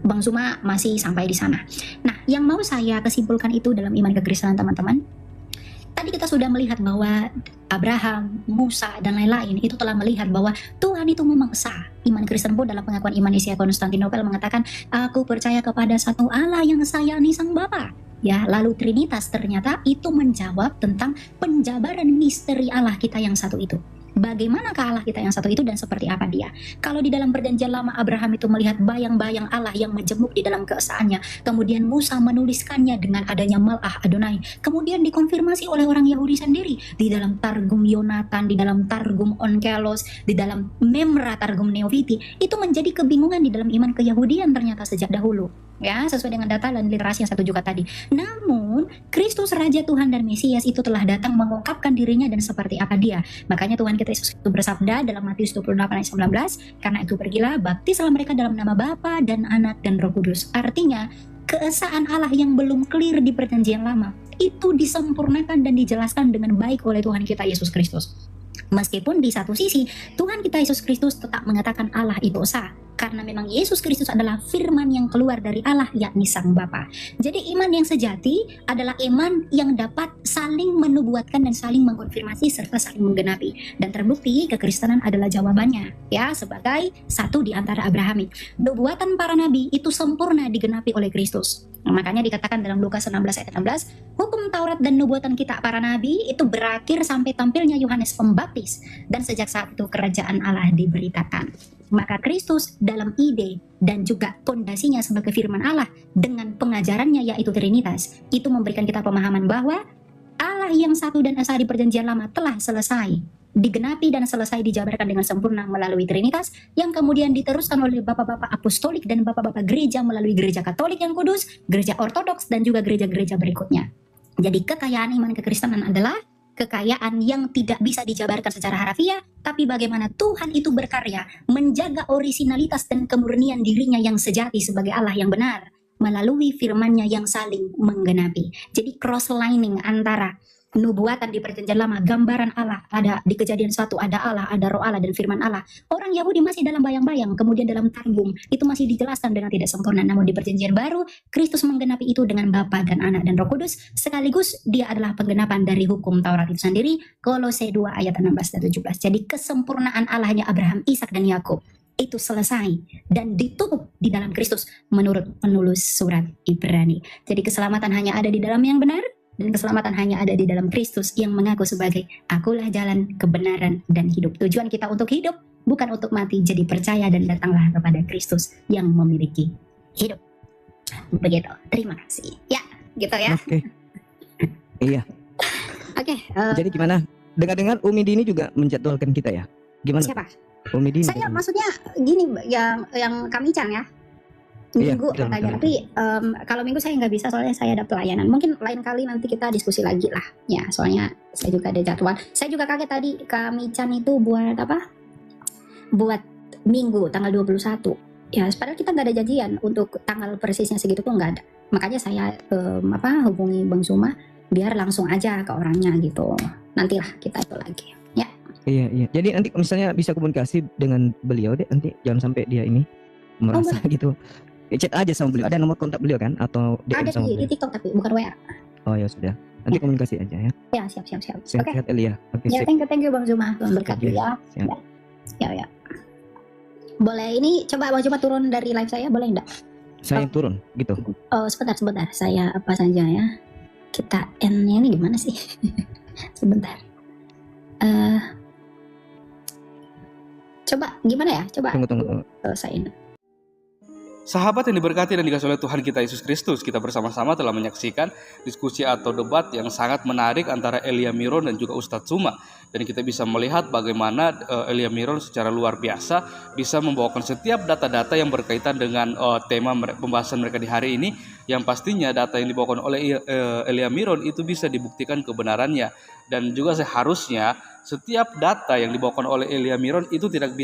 Bang Zuma masih sampai di sana. Nah, yang mau saya kesimpulkan itu dalam iman kekristenan teman-teman. Tadi kita sudah melihat bahwa Abraham, Musa, dan lain-lain itu telah melihat bahwa Tuhan itu memaksa. Iman Kristen pun dalam pengakuan iman Isia Konstantinopel mengatakan, aku percaya kepada satu Allah yang sayani Sang Bapa. Ya, lalu Trinitas ternyata itu menjawab tentang penjabaran misteri Allah kita yang satu itu. Bagaimanakah Allah kita yang satu itu dan seperti apa dia? Kalau di dalam perjanjian lama Abraham itu melihat bayang-bayang Allah yang majemuk di dalam keesaannya, kemudian Musa menuliskannya dengan adanya Mal'ah Adonai, kemudian dikonfirmasi oleh orang Yahudi sendiri di dalam Targum Yonatan, di dalam Targum Onkelos, di dalam Memra Targum Neofiti, itu menjadi kebingungan di dalam iman keyahudian ternyata sejak dahulu. ya, sesuai dengan data dan literasi yang saya tunjukkan tadi. Namun, Kristus Raja Tuhan dan Mesias itu telah datang mengungkapkan dirinya dan seperti apa dia. Makanya Tuhan kita Yesus itu bersabda dalam Matius 28 ayat 19, karena itu pergilah, baptislah mereka dalam nama Bapa dan Anak dan Roh Kudus. Artinya, keesaan Allah yang belum clear di perjanjian lama, itu disempurnakan dan dijelaskan dengan baik oleh Tuhan kita Yesus Kristus. Meskipun di satu sisi Tuhan kita Yesus Kristus tetap mengatakan Allah itu esa, karena memang Yesus Kristus adalah firman yang keluar dari Allah, yakni Sang Bapa. Jadi iman yang sejati adalah iman yang dapat saling menubuatkan dan saling mengkonfirmasi serta saling menggenapi. Dan terbukti kekristenan adalah jawabannya, ya, sebagai satu di antara Abrahamik. Nubuatan para nabi itu sempurna digenapi oleh Kristus. Makanya dikatakan dalam Lukas 16 ayat 16, hukum Taurat dan nubuatan kita para nabi itu berakhir sampai tampilnya Yohanes Pembaptis, dan sejak saat itu kerajaan Allah diberitakan. Maka Kristus dalam ide dan juga pondasinya sebagai firman Allah dengan pengajarannya yaitu Trinitas, itu memberikan kita pemahaman bahwa Allah yang satu dan esa di perjanjian lama telah selesai digenapi dan selesai dijabarkan dengan sempurna melalui Trinitas, yang kemudian diteruskan oleh bapak-bapak apostolik dan bapak-bapak gereja melalui gereja Katolik yang kudus, gereja Ortodoks, dan juga gereja-gereja berikutnya. Jadi kekayaan iman kekristenan adalah kekayaan yang tidak bisa dijabarkan secara harafiah, tapi bagaimana Tuhan itu berkarya menjaga orisinalitas dan kemurnian dirinya yang sejati sebagai Allah yang benar melalui firman-Nya yang saling menggenapi. Jadi cross-lining antara nubuatan di perjanjian lama, gambaran Allah ada di Kejadian 1, ada Allah, ada Roh Allah dan firman Allah. Orang Yahudi masih dalam bayang-bayang, kemudian dalam Targum itu masih dijelaskan dengan tidak sempurna. Namun di perjanjian baru, Kristus menggenapi itu dengan Bapa dan Anak dan Roh Kudus, sekaligus dia adalah penggenapan dari hukum Taurat itu sendiri. Kolose 2 ayat 16 dan 17. Jadi kesempurnaan Allahnya Abraham, Ishak dan Yakub itu selesai dan ditutup di dalam Kristus menurut penulis surat Ibrani. Jadi keselamatan hanya ada di dalam yang benar, dan keselamatan hanya ada di dalam Kristus yang mengaku sebagai akulah jalan, kebenaran, dan hidup. Tujuan kita untuk hidup bukan untuk mati, jadi percaya dan datanglah kepada Kristus yang memiliki hidup. Begitu, terima kasih. Ya, gitu ya. Oke. Iya. Oke, Jadi gimana? Dengar-dengar Umi Dini juga menjadwalkan kita ya? Gimana? siapa? Umi Dini. Saya maksudnya gini, yang kami Chan ya. Iya, Minggu betul, katanya, betul. tapi kalau minggu saya nggak bisa soalnya saya ada pelayanan. Mungkin lain kali nanti kita diskusi lagi lah, ya. Soalnya saya juga ada jadwal. Saya juga kaget tadi kami Chan itu buat apa? Buat minggu tanggal 21. Ya, padahal kita nggak ada janjian untuk tanggal persisnya segitu tuh nggak ada. Makanya saya hubungi Bang Zuma biar langsung aja ke orangnya gitu. Nantilah kita itu lagi. Ya. Iya, iya. Jadi nanti misalnya bisa komunikasi dengan beliau deh, nanti jangan sampai dia ini merasa gitu. Chat aja sama beliau. Ada nomor kontak beliau kan? Atau DM Ada sama di beliau? TikTok tapi bukan WA. Oh ya sudah. Nanti Ya. komunikasi aja ya. Ya, siap. Oke. Sehat-sehat Elia. Oke, Ya, sip. thank you Bang Zuma. Tuhan berkati Oke, ya. siap. Ya. Boleh ini coba Bang Zuma turun dari live saya, boleh enggak? Saya yang turun gitu. Oh, sebentar. Saya apa saja ya. Kita N-nya ini gimana sih? Sebentar. Coba gimana ya? Coba Tunggu. selesaiin. Sahabat yang diberkati dan dikasihi oleh Tuhan kita Yesus Kristus, kita bersama-sama telah menyaksikan diskusi atau debat yang sangat menarik antara Elia Miron dan juga Ustadz Zuma. Dan kita bisa melihat bagaimana Elia Miron secara luar biasa bisa membawakan setiap data-data yang berkaitan dengan tema pembahasan mereka di hari ini, yang pastinya data yang dibawakan oleh Elia Miron itu bisa dibuktikan kebenarannya. Dan juga seharusnya setiap data yang dibawakan oleh Elia Miron itu tidak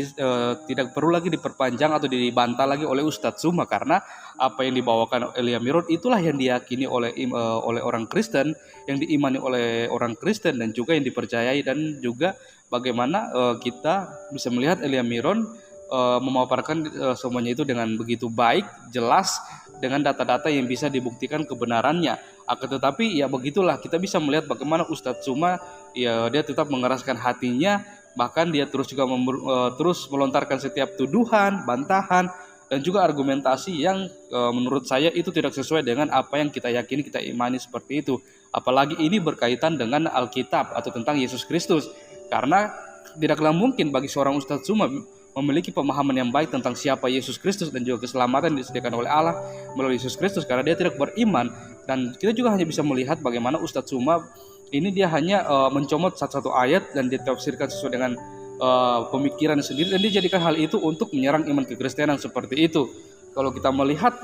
perlu lagi diperpanjang atau dibantah lagi oleh Ustadz Zuma, karena apa yang dibawakan Elia Miron itulah yang diyakini oleh orang Kristen, yang diimani oleh orang Kristen, dan juga yang dipercayai. Dan juga bagaimana kita bisa melihat Elia Miron memaparkan semuanya itu dengan begitu baik, jelas, dengan data-data yang bisa dibuktikan kebenarannya. Akan tetapi ya begitulah, kita bisa melihat bagaimana Ustadz Zuma ya dia tetap mengeraskan hatinya, bahkan dia terus juga terus melontarkan setiap tuduhan, bantahan, dan juga argumentasi yang menurut saya itu tidak sesuai dengan apa yang kita yakini, kita imani seperti itu. Apalagi ini berkaitan dengan Alkitab atau tentang Yesus Kristus, karena tidaklah mungkin bagi seorang Ustadz Zuma memiliki pemahaman yang baik tentang siapa Yesus Kristus dan juga keselamatan yang disediakan oleh Allah melalui Yesus Kristus, karena dia tidak beriman. Dan kita juga hanya bisa melihat bagaimana Ustadz Zuma ini dia hanya mencomot satu-satu ayat dan ditafsirkan sesuai dengan pemikiran sendiri, dan dia jadikan hal itu untuk menyerang iman kekristenan seperti itu. kalau kita melihat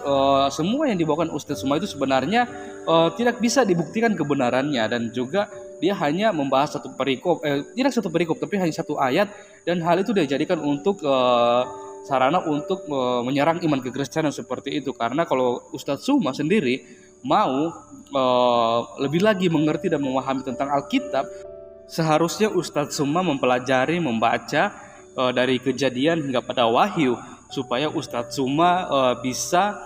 semua yang dibawakan Ustadz Suma itu sebenarnya tidak bisa dibuktikan kebenarannya, dan juga dia hanya membahas satu perikop, tidak satu perikop tapi hanya satu ayat, dan hal itu dia jadikan untuk sarana untuk menyerang iman kekristenan seperti itu. Karena kalau Ustadz Suma sendiri mau lebih lagi mengerti dan memahami tentang Alkitab, seharusnya Ustadz Suma mempelajari, membaca dari Kejadian hingga pada Wahyu, supaya Ustadz Suma bisa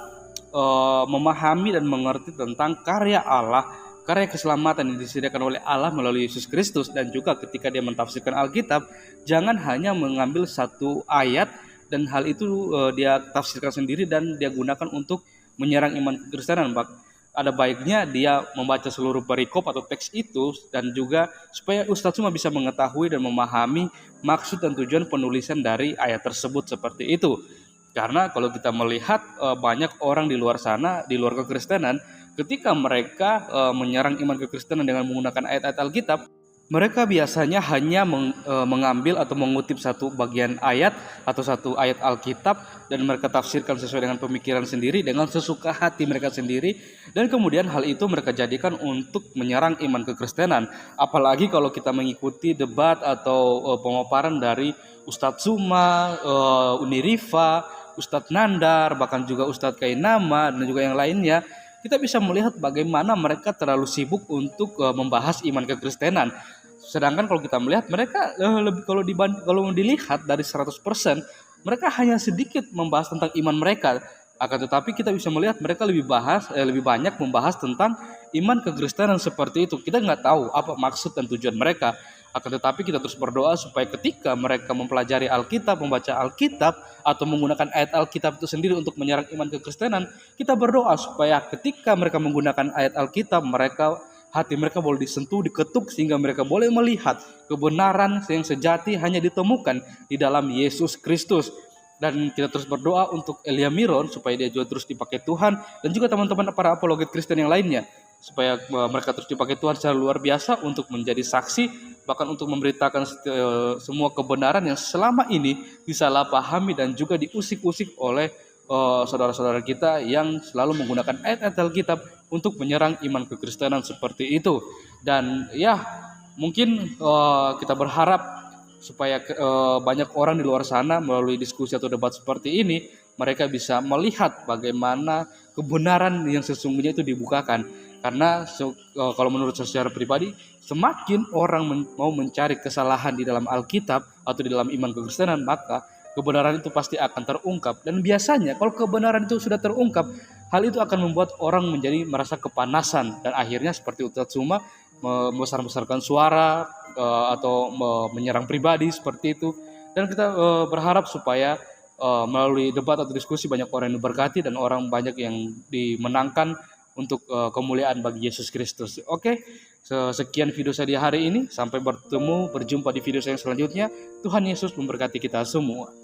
memahami dan mengerti tentang karya Allah, karya keselamatan yang disediakan oleh Allah melalui Yesus Kristus. Dan juga ketika dia mentafsirkan Alkitab, jangan hanya mengambil satu ayat dan hal itu dia tafsirkan sendiri dan dia gunakan untuk menyerang iman kekristenan. Ada baiknya dia membaca seluruh perikop atau teks itu, dan juga supaya Ustadz Suma bisa mengetahui dan memahami maksud dan tujuan penulisan dari ayat tersebut seperti itu. Karena kalau kita melihat banyak orang di luar sana, di luar kekristenan, ketika mereka menyerang iman kekristenan dengan menggunakan ayat-ayat Alkitab, mereka biasanya hanya mengambil atau mengutip satu bagian ayat atau satu ayat Alkitab, dan mereka tafsirkan sesuai dengan pemikiran sendiri, dengan sesuka hati mereka sendiri, dan kemudian hal itu mereka jadikan untuk menyerang iman kekristenan. Apalagi kalau kita mengikuti debat atau pemaparan dari Ustadz Suma, Unirifa, Ustadz Nandar, bahkan juga Ustadz Kainama, dan juga yang lainnya, kita bisa melihat bagaimana mereka terlalu sibuk untuk membahas iman kekristenan. Sedangkan kalau kita melihat mereka lebih, kalau dilihat dari 100%, mereka hanya sedikit membahas tentang iman mereka. Akan tetapi kita bisa melihat mereka lebih banyak membahas tentang iman kekristenan seperti itu. Kita nggak tahu apa maksud dan tujuan mereka. Akan tetapi kita terus berdoa supaya ketika mereka mempelajari Alkitab, membaca Alkitab, atau menggunakan ayat Alkitab itu sendiri untuk menyerang iman kekristenan, kita berdoa supaya ketika mereka menggunakan ayat Alkitab, hati mereka boleh disentuh, diketuk, sehingga mereka boleh melihat kebenaran yang sejati hanya ditemukan di dalam Yesus Kristus. Dan kita terus berdoa untuk Elia Miron supaya dia juga terus dipakai Tuhan, dan juga teman-teman para apologet Kristen yang lainnya, supaya mereka terus dipakai Tuhan secara luar biasa untuk menjadi saksi, bahkan untuk memberitakan semua kebenaran yang selama ini disalahpahami dan juga diusik-usik oleh saudara-saudara kita yang selalu menggunakan ayat-ayat Alkitab untuk menyerang iman kekristenan seperti itu. Dan ya, mungkin kita berharap supaya banyak orang di luar sana melalui diskusi atau debat seperti ini, mereka bisa melihat bagaimana kebenaran yang sesungguhnya itu dibukakan. Karena kalau menurut saya secara pribadi, semakin orang mau mencari kesalahan di dalam Alkitab atau di dalam iman kekristenan, maka kebenaran itu pasti akan terungkap. Dan biasanya kalau kebenaran itu sudah terungkap, hal itu akan membuat orang menjadi merasa kepanasan, dan akhirnya seperti Ustadz Suma membesar-besarkan suara atau menyerang pribadi seperti itu. Dan kita berharap supaya melalui debat atau diskusi banyak orang yang diberkati dan orang banyak yang dimenangkan untuk kemuliaan bagi Yesus Kristus. Oke, sekian video saya di hari ini. Sampai berjumpa di video saya yang selanjutnya. Tuhan Yesus memberkati kita semua.